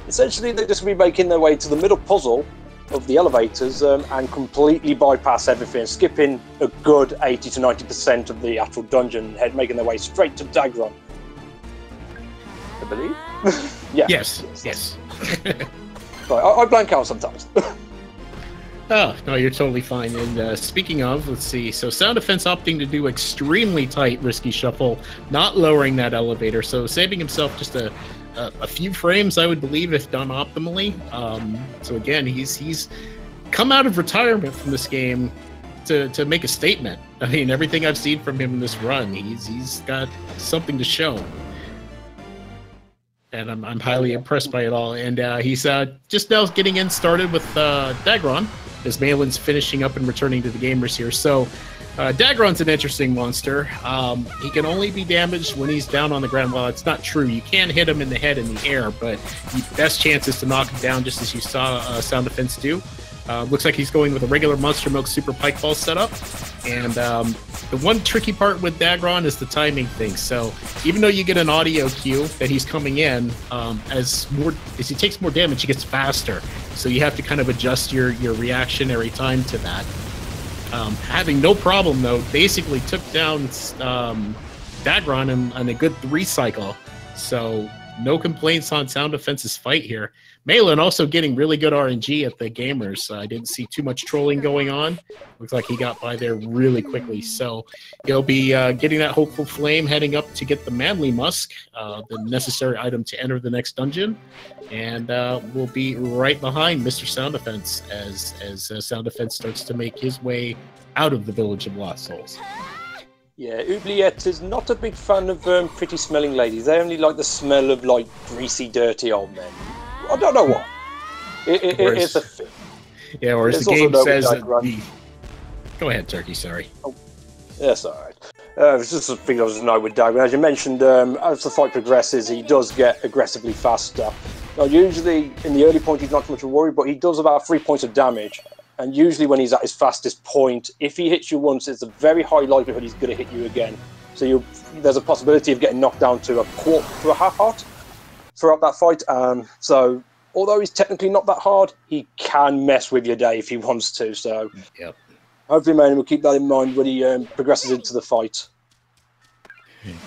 essentially they're just going to be making their way to the middle puzzle of the elevators and completely bypass everything, skipping a good 80 to 90% of the actual dungeon, making their way straight to Dagron. I believe? Yeah. Yes. Sorry, I blank out sometimes. Oh, no, you're totally fine. And speaking of, let's see. So Sound Defense opting to do extremely tight risky shuffle, not lowering that elevator, so saving himself just a few frames, I would believe, if done optimally. So again, he's come out of retirement from this game to make a statement. I mean, everything I've seen from him in this run, he's got something to show. And I'm highly impressed by it all. And he's just now getting started with Dagron, as Maelin's finishing up and returning to the gamers here. So Dagron's an interesting monster. He can only be damaged when he's down on the ground. Well, it's not true. You can hit him in the head in the air, but the best chance is to knock him down, just as you saw Sound Defense do. Looks like he's going with a regular Monster Milk Super Pike Ball setup. And the one tricky part with Dagron is the timing thing. So even though you get an audio cue that he's coming in, as he takes more damage, he gets faster. So you have to kind of adjust your reactionary time to that. Having no problem, though, basically took down Dagron in a good 3 cycle. So no complaints on Sound Defense's fight here. Maelin also getting really good RNG at the gamers. I didn't see too much trolling going on. Looks like he got by there really quickly. So he'll be getting that Hopeful Flame, heading up to get the Manly Musk, the necessary item to enter the next dungeon. And we'll be right behind Mr. Sound Defense as Sound Defense starts to make his way out of the Village of Lost Souls. Yeah, Oubliette is not a big fan of pretty smelling ladies. They only like the smell of like greasy, dirty old men. I don't know why. It's a thing. Yeah, or as the game says, go ahead, Turkey. Sorry. Oh, that's all right. It's just a thing I was know with Dagron. As you mentioned, as the fight progresses, he does get aggressively faster. Now, usually in the early point, he's not much of a worry, but he does about 3 points of damage. And usually when he's at his fastest point, if he hits you once, it's a very high likelihood he's going to hit you again. So there's a possibility of getting knocked down to a quarter to a half heart throughout that fight. So although he's technically not that hard, he can mess with your day if he wants to. So yep. Hopefully Maelin will keep that in mind when he progresses into the fight.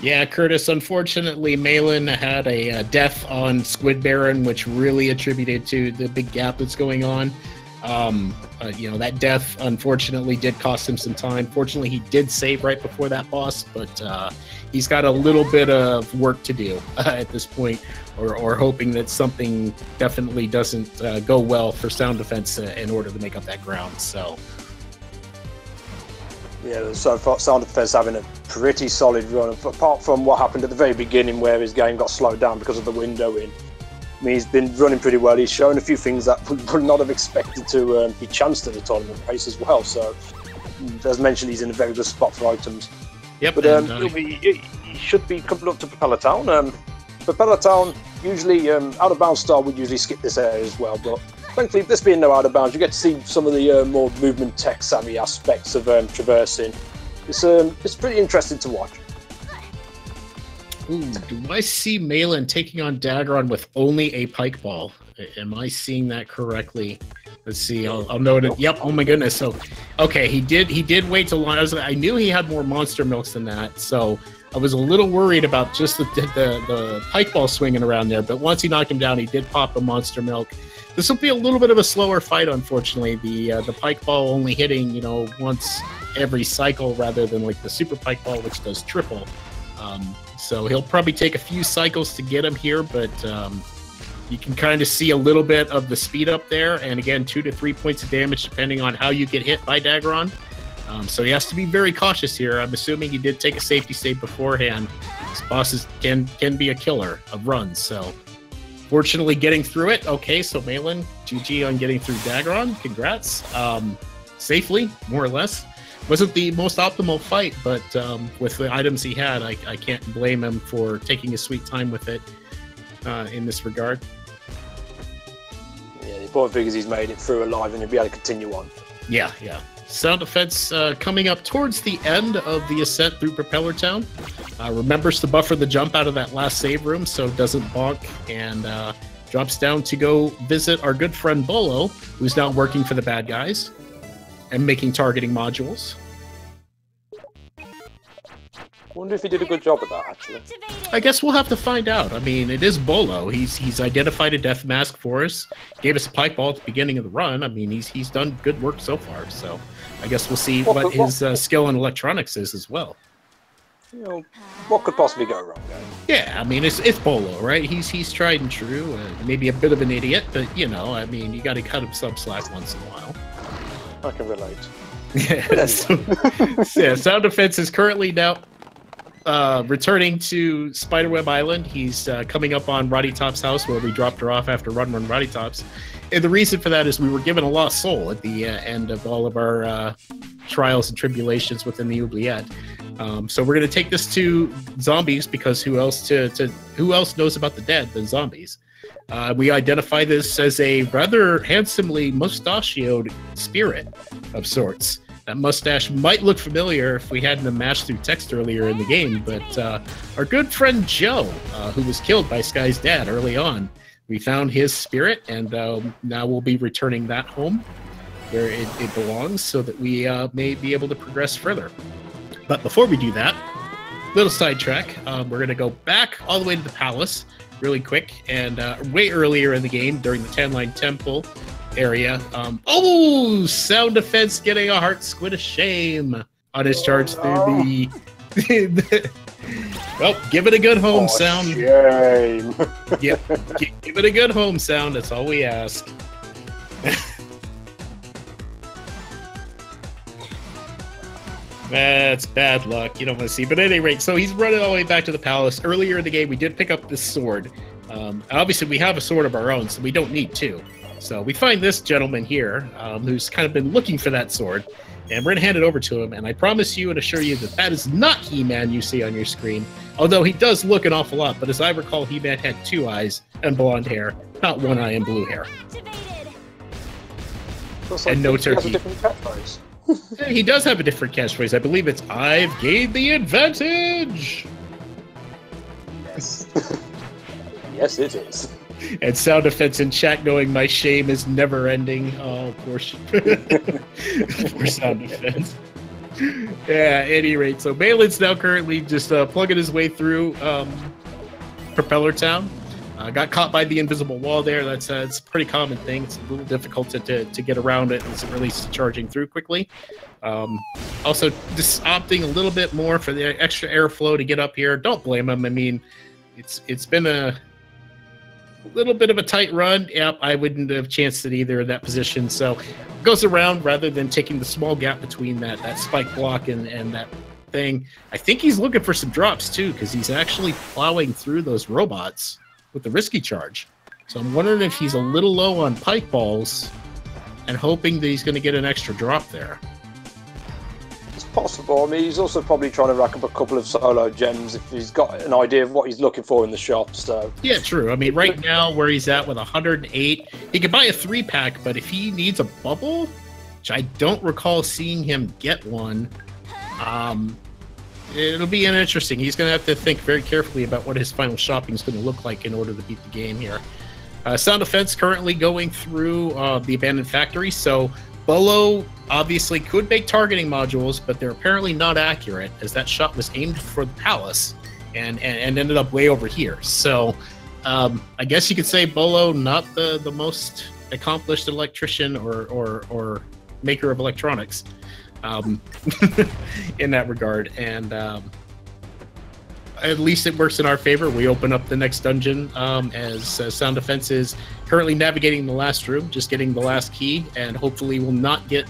Yeah, Curtis, unfortunately, Maelin had a death on Squid Baron, which really attributed to the big gap that's going on. That death, unfortunately, did cost him some time. Fortunately, he did save right before that boss, but he's got a little bit of work to do at this point, or hoping that something definitely doesn't go well for Sound Defense in order to make up that ground. So, yeah, so far Sound Defense having a pretty solid run, apart from what happened at the very beginning where his game got slowed down because of the windowing. I mean, he's been running pretty well. He's shown a few things that we would not have expected to be chanced at the tournament race as well. So, as mentioned, he's in a very good spot for items. Yep. But he should be coming up to Propeller Town. Propeller Town, usually out of bounds style would usually skip this area as well. But thankfully, this being no out of bounds, you get to see some of the more movement tech savvy aspects of traversing. It's pretty interesting to watch. Ooh, do I see Maelin taking on Dagron with only a pike ball? Am I seeing that correctly? Let's see. I'll note it. Yep. Oh my goodness. So, okay, he did wait till long. I knew he had more monster milks than that, so I was a little worried about just the pike ball swinging around there. But once he knocked him down, he did pop a monster milk. This will be a little bit of a slower fight, unfortunately. The pike ball only hitting once every cycle rather than like the super pike ball, which does triple. So he'll probably take a few cycles to get him here, but you can kind of see a little bit of the speed up there. And again, 2 to 3 points of damage depending on how you get hit by Dagron. So he has to be very cautious here. I'm assuming he did take a safety save beforehand. His bosses can be a killer of runs. So fortunately getting through it. Okay, so Maelin, GG on getting through Dagron. Congrats. Safely, more or less. Wasn't the most optimal fight, but with the items he had, I can't blame him for taking his sweet time with it in this regard. Yeah, the important thing is he's made it through alive and he'll be able to continue on. Yeah. Sound effects coming up towards the end of the ascent through Propeller Town. Remembers to buffer the jump out of that last save room so it doesn't bonk, and drops down to go visit our good friend Bolo, who's now working for the bad guys and making targeting modules. I wonder if he did a good job at that, actually. I guess we'll have to find out. I mean, it is Bolo. He's identified a death mask for us. Gave us a pike ball at the beginning of the run. I mean, he's done good work so far. So I guess we'll see what his skill in electronics is as well. What could possibly go wrong there? Yeah, I mean, it's Bolo, right? He's tried and true. Maybe a bit of an idiot, but I mean, you got to cut him some slack once in a while. I can relate. Yeah. So, Sound Defense is currently now returning to Spiderweb Island. He's coming up on Roddy Top's house where we dropped her off after Run Roddy Tops. And the reason for that is we were given a lost soul at the end of all of our trials and tribulations within the oubliette. So we're going to take this to zombies because who else knows about the dead than zombies? We identify this as a rather handsomely mustachioed spirit of sorts. That mustache might look familiar if we hadn't mashed through text earlier in the game, but our good friend Joe, who was killed by Sky's dad early on, we found his spirit, and now we'll be returning that home where it belongs so that we may be able to progress further. But before we do that, little sidetrack, we're going to go back all the way to the palace really quick, and way earlier in the game during the 10-line temple area. Sound Defense getting a heart squid of shame on his charge through the... Well, give it a good home sound. Shame. Give it a good home sound. That's all we ask. That's bad luck. You don't want to see. But at any rate, so he's running all the way back to the palace. Earlier in the game, we did pick up this sword. Obviously, we have a sword of our own, so we don't need two. So we find this gentleman here, who's kind of been looking for that sword, and we're going to hand it over to him. And I promise you and assure you that that is not He-Man you see on your screen, although he does look an awful lot. But as I recall, He-Man had 2 eyes and blonde hair, not 1 eye and blue hair. And no turkey. He does have a different catchphrase. I believe it's, "I've gained the advantage." Yes. Yes, it is. And Sound Defense in chat going, "My shame is never ending." Oh, poor Sound Defense. Yeah, at any rate, so Maelin's now currently just plugging his way through Propeller Town. Got caught by the invisible wall there. That's it's a pretty common thing. It's a little difficult to get around it as it relates to charging through quickly. Also, just opting a little bit more for the extra airflow to get up here. Don't blame him. I mean, it's been a little bit of a tight run. Yep, I wouldn't have chanced it either in that position. So goes around rather than taking the small gap between that spike block and that thing. I think he's looking for some drops too, because he's actually plowing through those robots with the risky charge. So I'm wondering if he's a little low on pike balls and hoping that he's going to get an extra drop there. It's possible. I mean, he's also probably trying to rack up a couple of solo gems if he's got an idea of what he's looking for in the shop. So yeah, true. I mean, right now where he's at with 108, he could buy a 3-pack, but if he needs a bubble, which I don't recall seeing him get one, it'll be interesting. He's going to have to think very carefully about what his final shopping is going to look like in order to beat the game here. Sound Defense currently going through the abandoned factory, so Bolo obviously could make targeting modules, but they're apparently not accurate, as that shot was aimed for the palace and ended up way over here. So I guess you could say Bolo not the most accomplished electrician or maker of electronics in that regard, and at least it works in our favor. We open up the next dungeon as Sound Defense is currently navigating the last room, just getting the last key, and hopefully will not get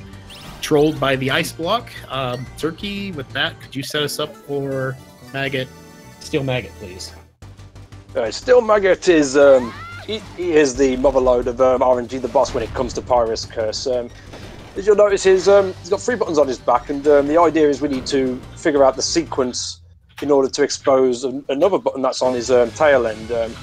trolled by the ice block. Turkey, with that, could you set us up for Maggot? Steel Maggot, please. Steel Maggot is he is the motherlode of RNG, the boss, when it comes to Pyrus Curse. As you'll notice, he's got 3 buttons on his back, and the idea is we need to figure out the sequence in order to expose another button that's on his tail end.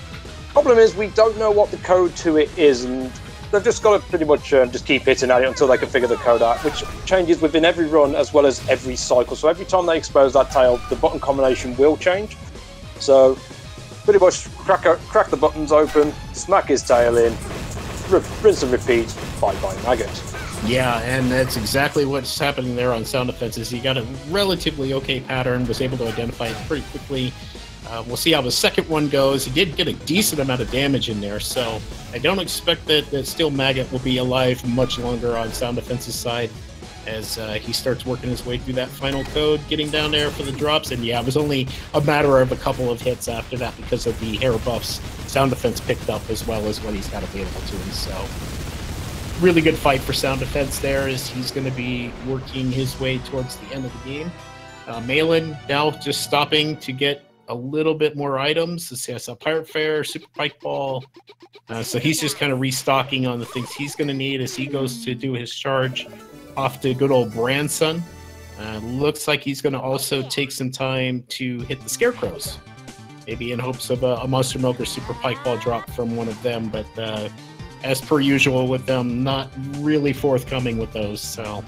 Problem is, we don't know what the code to it is, and they've just got to pretty much just keep hitting at it until they can figure the code out, which changes within every run as well as every cycle. So every time they expose that tail, the button combination will change. So pretty much crack the buttons open, smack his tail in, rinse and repeat, bye-bye Maggot. Yeah, and that's exactly what's happening there on Sound Defenses. He got a relatively okay pattern, was able to identify it pretty quickly. We'll see how the second one goes. He did get a decent amount of damage in there, so I don't expect that Steel Maggot will be alive much longer on Sound Defense's side as he starts working his way through that final code, getting down there for the drops. And yeah, it was only a matter of a couple of hits after that because of the hair buffs Sound Defense picked up as well as what he's got available to him. So really good fight for Sound Defense there as he's going to be working his way towards the end of the game. Maelin now just stopping to get a little bit more items. This has a Pirate Fair, Super Pike Ball. So he's just kind of restocking on the things he's going to need as he goes to do his charge off to good old Brandson. Looks like he's going to also take some time to hit the Scarecrows, maybe in hopes of a Monster Milker Super Pike Ball drop from one of them, but as per usual with them, not really forthcoming with those. So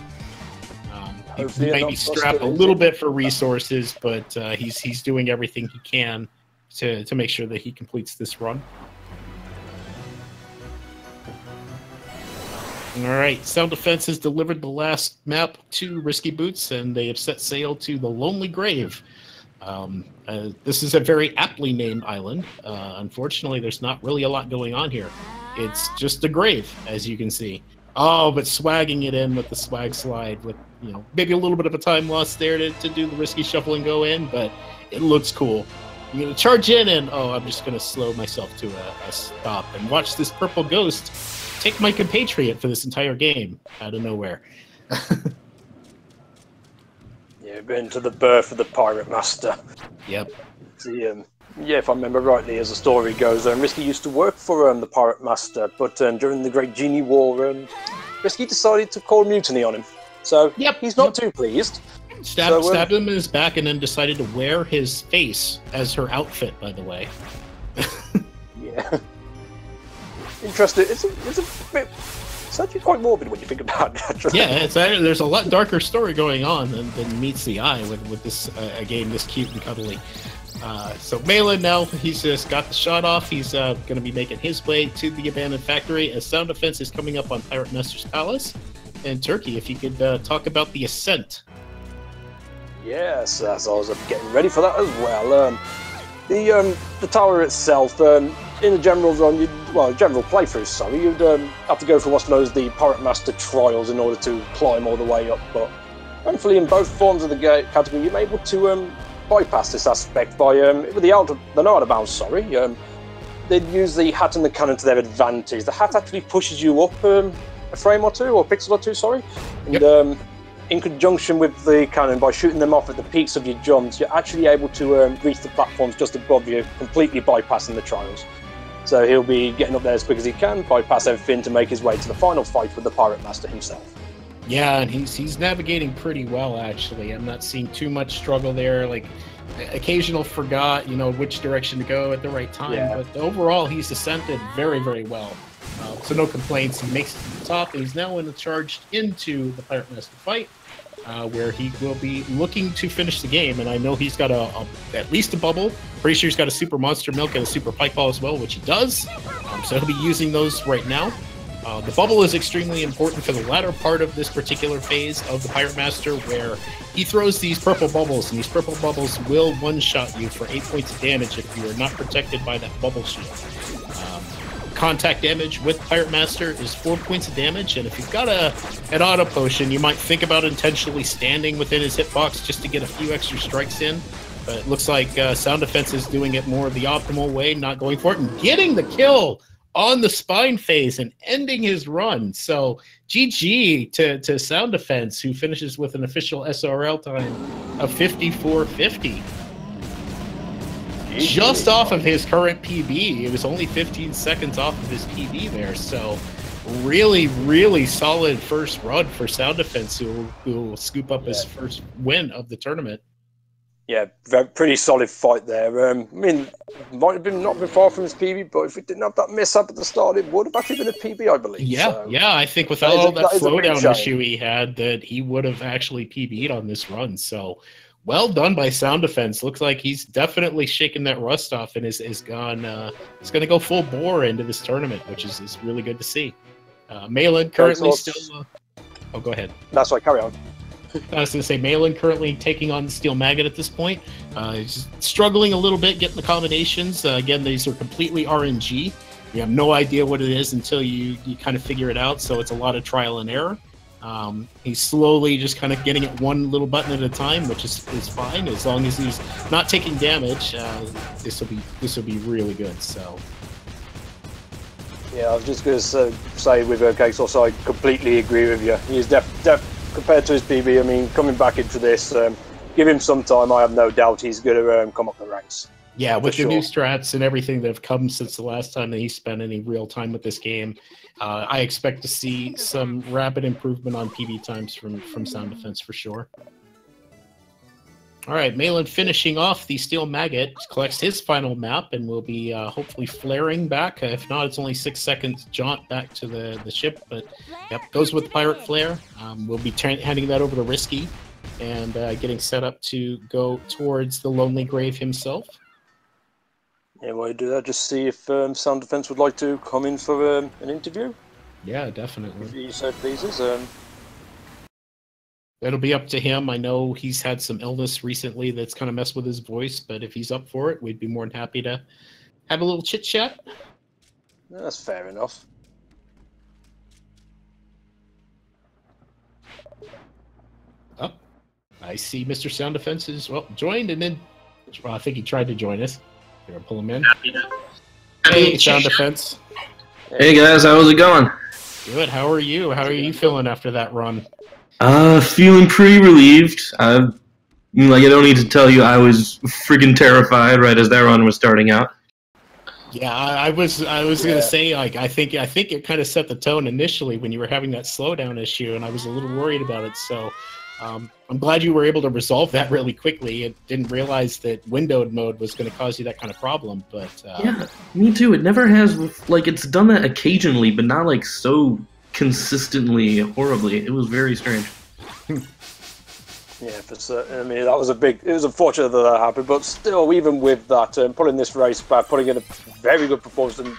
he might be strapped a little bit for resources, but he's doing everything he can to make sure that he completes this run. All right, Sound Defense has delivered the last map to Risky Boots, and they have set sail to the Lonely Grave. This is a very aptly named island. Unfortunately, there's not really a lot going on here. It's just a grave, as you can see. Oh, but swagging it in with the swag slide with, you know, maybe a little bit of a time loss there to do the risky shuffle and go in, but it looks cool. You're going to charge in and, oh, I'm just going to slow myself to a stop and watch this purple ghost take my compatriot for this entire game out of nowhere. Yeah, been to the birth of the Pirate Master. Yep. Yeah, if I remember rightly, as the story goes, Risky used to work for the Pirate Master, but during the Great Genie War, Risky decided to call mutiny on him. So he's not too pleased. Stabbed him in his back and then decided to wear his face as her outfit, by the way. Yeah. Interesting. It's actually quite morbid when you think about it, actually. Yeah, there's a lot darker story going on than meets the eye with this game this cute and cuddly. So Maelin now, he's just got the shot off. He's going to be making his way to the abandoned factory as Sound Defense is coming up on Pirate Master's Palace. And Turkey, if you could talk about the ascent. Yes, as I was getting ready for that as well. The tower itself, in a general run, general playthrough, sorry, you'd have to go for what's known as the Pirate Master Trials in order to climb all the way up. But thankfully, in both forms of the category, you're able to bypass this aspect by with the no out of bounds. Sorry, they'd use the hat and the cannon to their advantage. The hat actually pushes you up a frame or two, or pixel or two. Sorry, and in conjunction with the cannon, by shooting them off at the peaks of your jumps, you're actually able to reach the platforms just above you, completely bypassing the trials. So he'll be getting up there as quick as he can, bypass everything to make his way to the final fight with the Pirate Master himself. Yeah, and he's navigating pretty well, actually. I'm not seeing too much struggle there. Like, occasional forgot, which direction to go at the right time. Yeah. But overall, he's ascended very, very well. So no complaints. He makes it to the top, and he's now charged into the Pirate Master fight. where he will be looking to finish the game. And I know he's got at least a bubble. Pretty sure he's got a Super Monster Milk and a Super Pike Ball as well, which he does. So he'll be using those right now. The bubble is extremely important for the latter part of this particular phase of the Pirate Master, where he throws these purple bubbles, and these purple bubbles will one-shot you for 8 points of damage if you are not protected by that bubble shield. Contact damage with Pirate Master is 4 points of damage, and if you've got an auto potion, you might think about intentionally standing within his hitbox just to get a few extra strikes in. But it looks like Sound Defense is doing it more the optimal way, not going for it, and getting the kill on the spine phase and ending his run. So GG to Sound Defense, who finishes with an official SRL time of 54:50. Just off of his current PB. It was only 15 seconds off of his PB there. So really, really solid first run for Sound Defense, who will scoop up his first win of the tournament. Yeah, pretty solid fight there. I mean, might have been not been far from his PB, but if it didn't have that mishap at the start, it would have actually been a PB, I believe. Yeah, so, yeah, I think without all that slowdown issue he had, that he would have actually PB'd on this run. So well done by Sound Defense. Looks like he's definitely shaken that rust off and is gone. He's going to go full bore into this tournament, which is really good to see. Maelin currently still. Oh, go ahead. That's right. Carry on. I was going to say, Maelin currently taking on the Steel Maggot at this point. He's struggling a little bit getting the combinations. Again, these are completely RNG. You have no idea what it is until you kind of figure it out, so it's a lot of trial and error. He's slowly just kind of getting it one little button at a time, which is fine. As long as he's not taking damage, this will be really good. So. Yeah, I was just going to say with Case also, I completely agree with you. He's compared to his PB, I mean, coming back into this, give him some time. I have no doubt he's going to come up the ranks. Yeah, with the new strats and everything that have come since the last time that he spent any real time with this game, I expect to see some rapid improvement on PB times from Sound Defense for sure. All right, Maelin finishing off the Steel Maggot, collects his final map and will be hopefully flaring back. If not, it's only 6 seconds jaunt back to the ship, but yep, goes with Pirate Flare. We'll be handing that over to Risky and getting set up to go towards the Lonely Grave himself. Yeah, while you do that, just see if Sound Defense would like to come in for an interview. Yeah, definitely. If he so pleases. It'll be up to him. I know he's had some illness recently that's kind of messed with his voice, but if he's up for it, we'd be more than happy to have a little chit-chat. That's fair enough. Oh, I see Mr. Sound Defense is, joined, and then I think he tried to join us. We're going to pull him in. Hey, Sound Defense. Hey, guys. How's it going? Good. How are you? How are you feeling after that run? Feeling pretty relieved. I don't need to tell you, I was freaking terrified right as that run was starting out. Yeah, I was gonna say, like, I think it kind of set the tone initially when you were having that slowdown issue, and I was a little worried about it. So, I'm glad you were able to resolve that really quickly. I didn't realize that windowed mode was going to cause you that kind of problem, but yeah, me too. It never has. Like, it's done that occasionally, but not like so consistently horribly. It was very strange. Yeah, for certain. I mean, it was unfortunate that happened, but still, even with that, pulling this race back, putting in a very good performance, and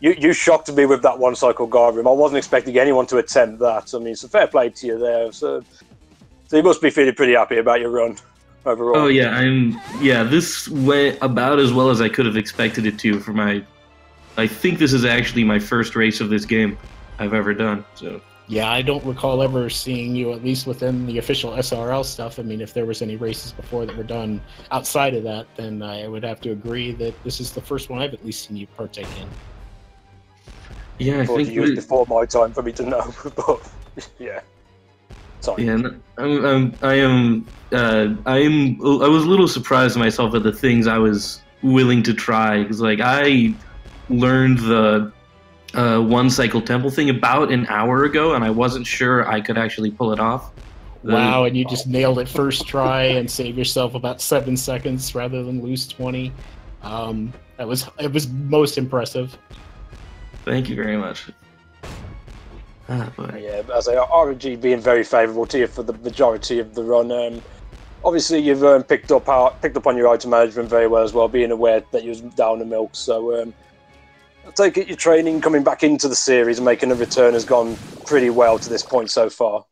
you shocked me with that one cycle guard room. I wasn't expecting anyone to attempt that. I mean, it's a fair play to you there. So you must be feeling pretty happy about your run overall. Oh yeah, this went about as well as I could have expected it to for my. I think this is actually my first race of this game I've ever done. So. Yeah, I don't recall ever seeing you, at least within the official SRL stuff. I mean, if there was any races before that were done outside of that, then I would have to agree that this is the first one I've at least seen you partake in. Yeah, I think it was before my time for me to know, but yeah. Sorry. Yeah, I was a little surprised myself at the things I was willing to try, because like I learned the one cycle temple thing about an hour ago, and I wasn't sure I could actually pull it off. Wow, and you just nailed it first try and save yourself about 7 seconds rather than lose 20. It was most impressive. Thank you very much. Yeah, but as I say, RNG being very favourable to you for the majority of the run. Obviously, you've picked up on your item management very well as well, being aware that you was down the milk. So I take it your training coming back into the series and making a return has gone pretty well to this point so far.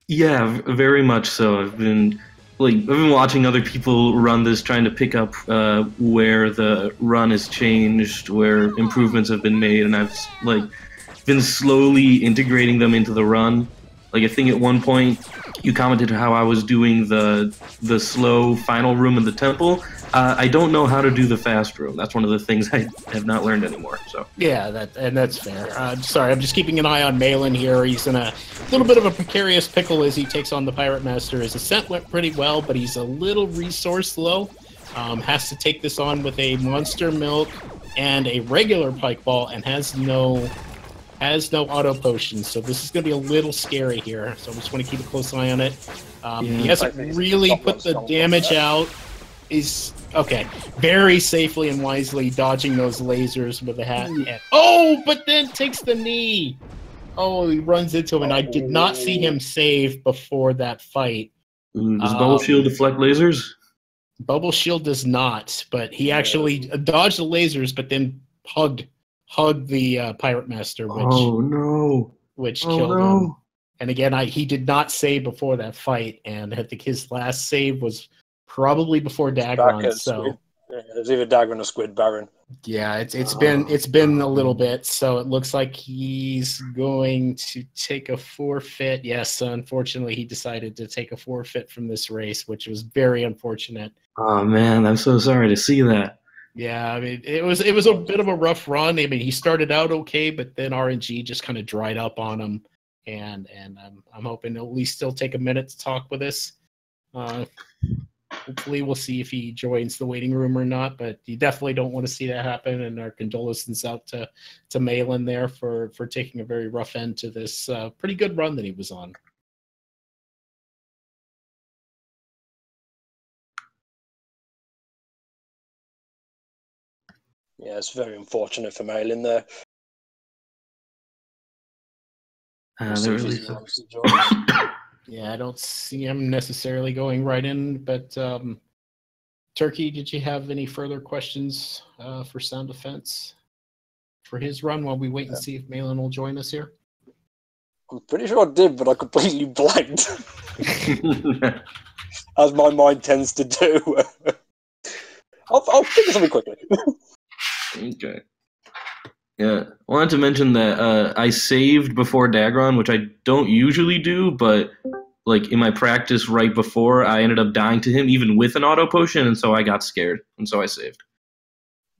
Yeah, very much so. I've been watching other people run this, trying to pick up where the run has changed, where improvements have been made, and I've been slowly integrating them into the run. I think at one point you commented how I was doing the slow final room in the temple. I don't know how to do the fast room. That's one of the things I have not learned anymore. So yeah, that's fair. Sorry, I'm just keeping an eye on Maelin here. He's in a little bit of a precarious pickle as he takes on the Pirate Master. His ascent went pretty well, but he's a little resource low. Has to take this on with a monster milk and a regular pike ball, and has no auto potions, so this is going to be a little scary here. So I just want to keep a close eye on it. He hasn't really put the damage out. He's okay, very safely and wisely dodging those lasers with a hat. Oh, but then takes the knee. Oh, he runs into him, and I did not see him save before that fight. Does Bubble Shield deflect lasers? Bubble Shield does not, but he actually dodged the lasers, but then hugged the Pirate Master, which killed him. And again, he did not save before that fight, and I think his last save was probably before Dagron. So it was either Dagron or Squid Baron. Yeah, it's been a little bit. So it looks like he's going to take a forfeit. Yes, unfortunately, he decided to take a forfeit from this race, which was very unfortunate. Oh man, I'm so sorry to see that. Yeah, I mean, it was a bit of a rough run. I mean, he started out okay, but then RNG just kind of dried up on him, and I'm hoping he'll at least still take a minute to talk with us. Hopefully, we'll see if he joins the waiting room or not. But you definitely don't want to see that happen. And our condolences out to Maelin there for taking a very rough end to this pretty good run that he was on. Yeah, it's very unfortunate for Maelin there. Yeah, I don't see him necessarily going right in, but Turkey, did you have any further questions for Sound Defense for his run while we wait and see if Maelin will join us here? I'm pretty sure I did, but I completely blanked. As my mind tends to do. I'll think of something quickly. Okay. Yeah, I wanted to mention that I saved before Dagron, which I don't usually do, but like in my practice right before, I ended up dying to him even with an auto potion, and so I got scared, and so I saved.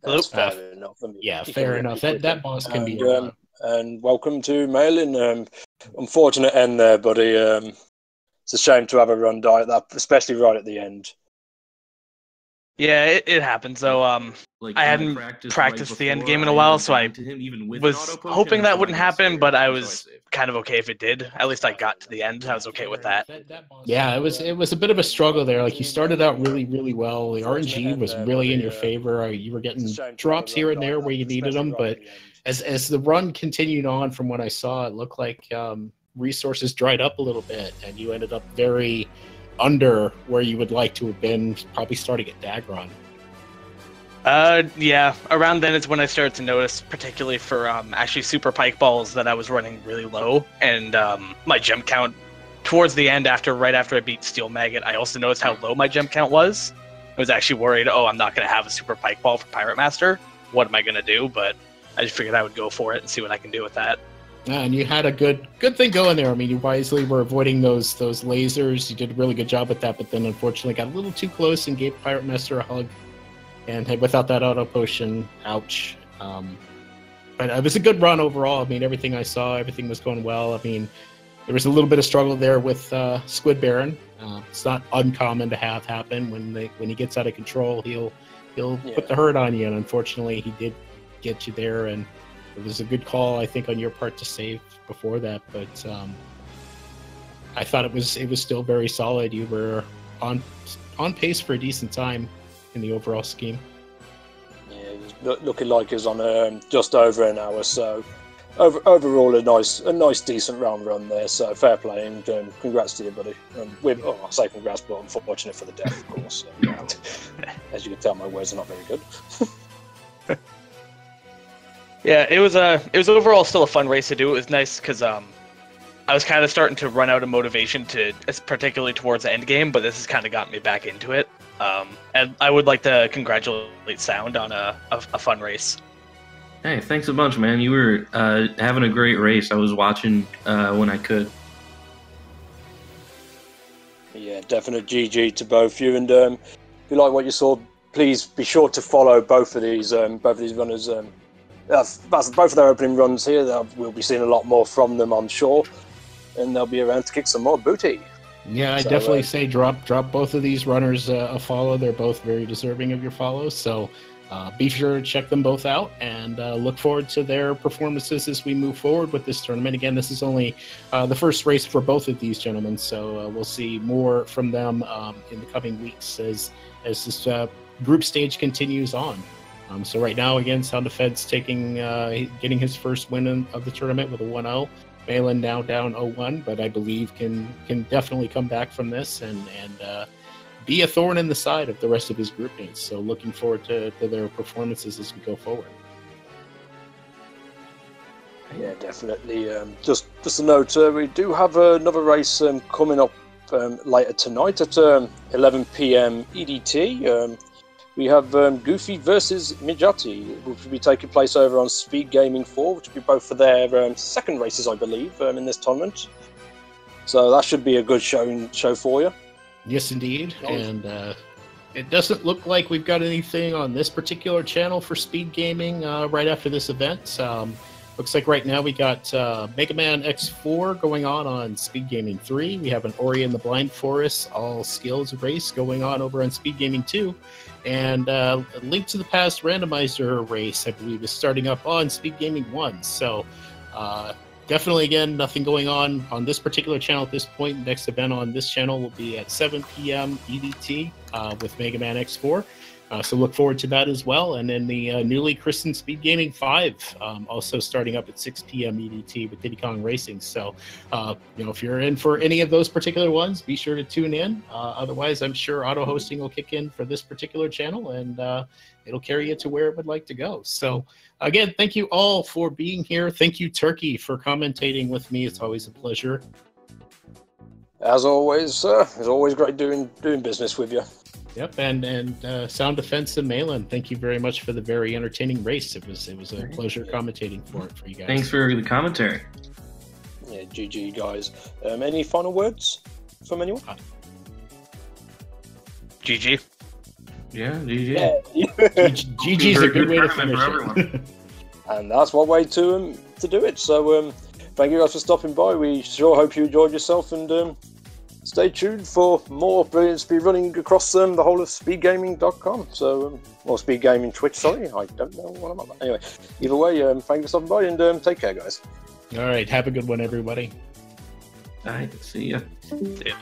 That's fair enough. Yeah, fair enough. That boss can be. And welcome to Maelin. Unfortunate end there, buddy. It's a shame to have a run die at that, especially right at the end. Yeah, it happens though. I hadn't practiced the end game in a while, so I was hoping that wouldn't happen, but I was kind of okay if it did. At least I got to the end. I was okay with that. Yeah, it was a bit of a struggle there. Like, you started out really, really well. The RNG was really in your favor. You were getting drops here and there where you needed them, but as the run continued on, from what I saw, it looked like resources dried up a little bit, and you ended up very under where you would like to have been, probably starting at Dagron. Yeah, around then is when I started to notice, particularly for actually super pike balls, that I was running really low, and my gem count towards the end, right after I beat Steel Maggot, I also noticed how low my gem count was. I was actually worried, I'm not going to have a super pike ball for Pirate Master. What am I going to do? But I just figured I would go for it and see what I can do with that. And you had a good thing going there. I mean, you wisely were avoiding those lasers. You did a really good job with that, but then unfortunately got a little too close and gave Pirate Master a hug. And without that auto potion, ouch. But it was a good run overall. I mean, everything I saw, everything was going well. I mean, there was a little bit of struggle there with Squid Baron. It's not uncommon to have happen when he gets out of control. He'll put the hurt on you, and unfortunately, he did get you there. And it was a good call, I think, on your part to save before that, but I thought it was still very solid. You were on pace for a decent time in the overall scheme. Yeah, it was looking like it was on just over an hour, so overall a nice decent round run there. So fair play and congrats to you, buddy. I say congrats, but unfortunate for the death, of course. As you can tell, my words are not very good. Yeah, it was overall still a fun race to do. It was nice because I was kind of starting to run out of motivation particularly towards the end game, but this has kind of got me back into it. And I would like to congratulate Sound on a fun race. Hey, thanks a bunch, man. You were having a great race. I was watching when I could. Yeah, definite GG to both of you. And if you like what you saw, please be sure to follow both of these runners. That's both of their opening runs here. We'll be seeing a lot more from them, I'm sure, and they'll be around to kick some more booty. Yeah, I definitely say drop both of these runners a follow. They're both very deserving of your follows. So. Be sure to check them both out and look forward to their performances as we move forward with this tournament. Again, this is only the first race for both of these gentlemen, so we'll see more from them in the coming weeks as this group stage continues on. So right now, again, Sound Defense getting his first win of the tournament with a 1-0. Maelin now down 0-1, but I believe can definitely come back from this and be a thorn in the side of the rest of his group mates. So looking forward to their performances as we go forward. Yeah, definitely. Just a note, we do have another race coming up later tonight at 11 p.m. EDT. We have Goofy versus Mijati, which will be taking place over on Speed Gaming 4, which will be both for their second races, I believe, in this tournament. So that should be a good show for you. Yes, indeed. And it doesn't look like we've got anything on this particular channel for Speed Gaming right after this event. Looks like right now we got Mega Man X4 going on Speed Gaming 3. We have an Ori and the Blind Forest All Skills race going on over on Speed Gaming 2. And a Link to the Past randomizer race, I believe, is starting up on Speed Gaming 1. So definitely, again, nothing going on this particular channel at this point. Next event on this channel will be at 7 p.m. EDT with Mega Man X4. So look forward to that as well. And then the newly christened Speed Gaming 5 also starting up at 6 p.m. EDT with Diddy Kong Racing. So, if you're in for any of those particular ones, be sure to tune in. Otherwise, I'm sure auto hosting will kick in for this particular channel and it'll carry you to where it would like to go. So, again, thank you all for being here. Thank you, Turkey, for commentating with me. It's always a pleasure. As always, sir. It's always great doing business with you. Yep, and Sound Defense and Maelin, thank you very much for the very entertaining race. It was a pleasure commentating for you guys. Thanks for the commentary. Yeah, GG, guys. Any final words from anyone? GG. Yeah, GG. Yeah. GG's a good way to finish everyone. And that's one way to do it. So thank you guys for stopping by. We sure hope you enjoyed yourself, and stay tuned for more brilliant speed running across the whole of speedgaming.com. So, or Speed Gaming Twitch, sorry. I don't know what I'm about. Anyway, either way, thank you for stopping by, and take care, guys. All right, have a good one, everybody. All right, see ya. See ya.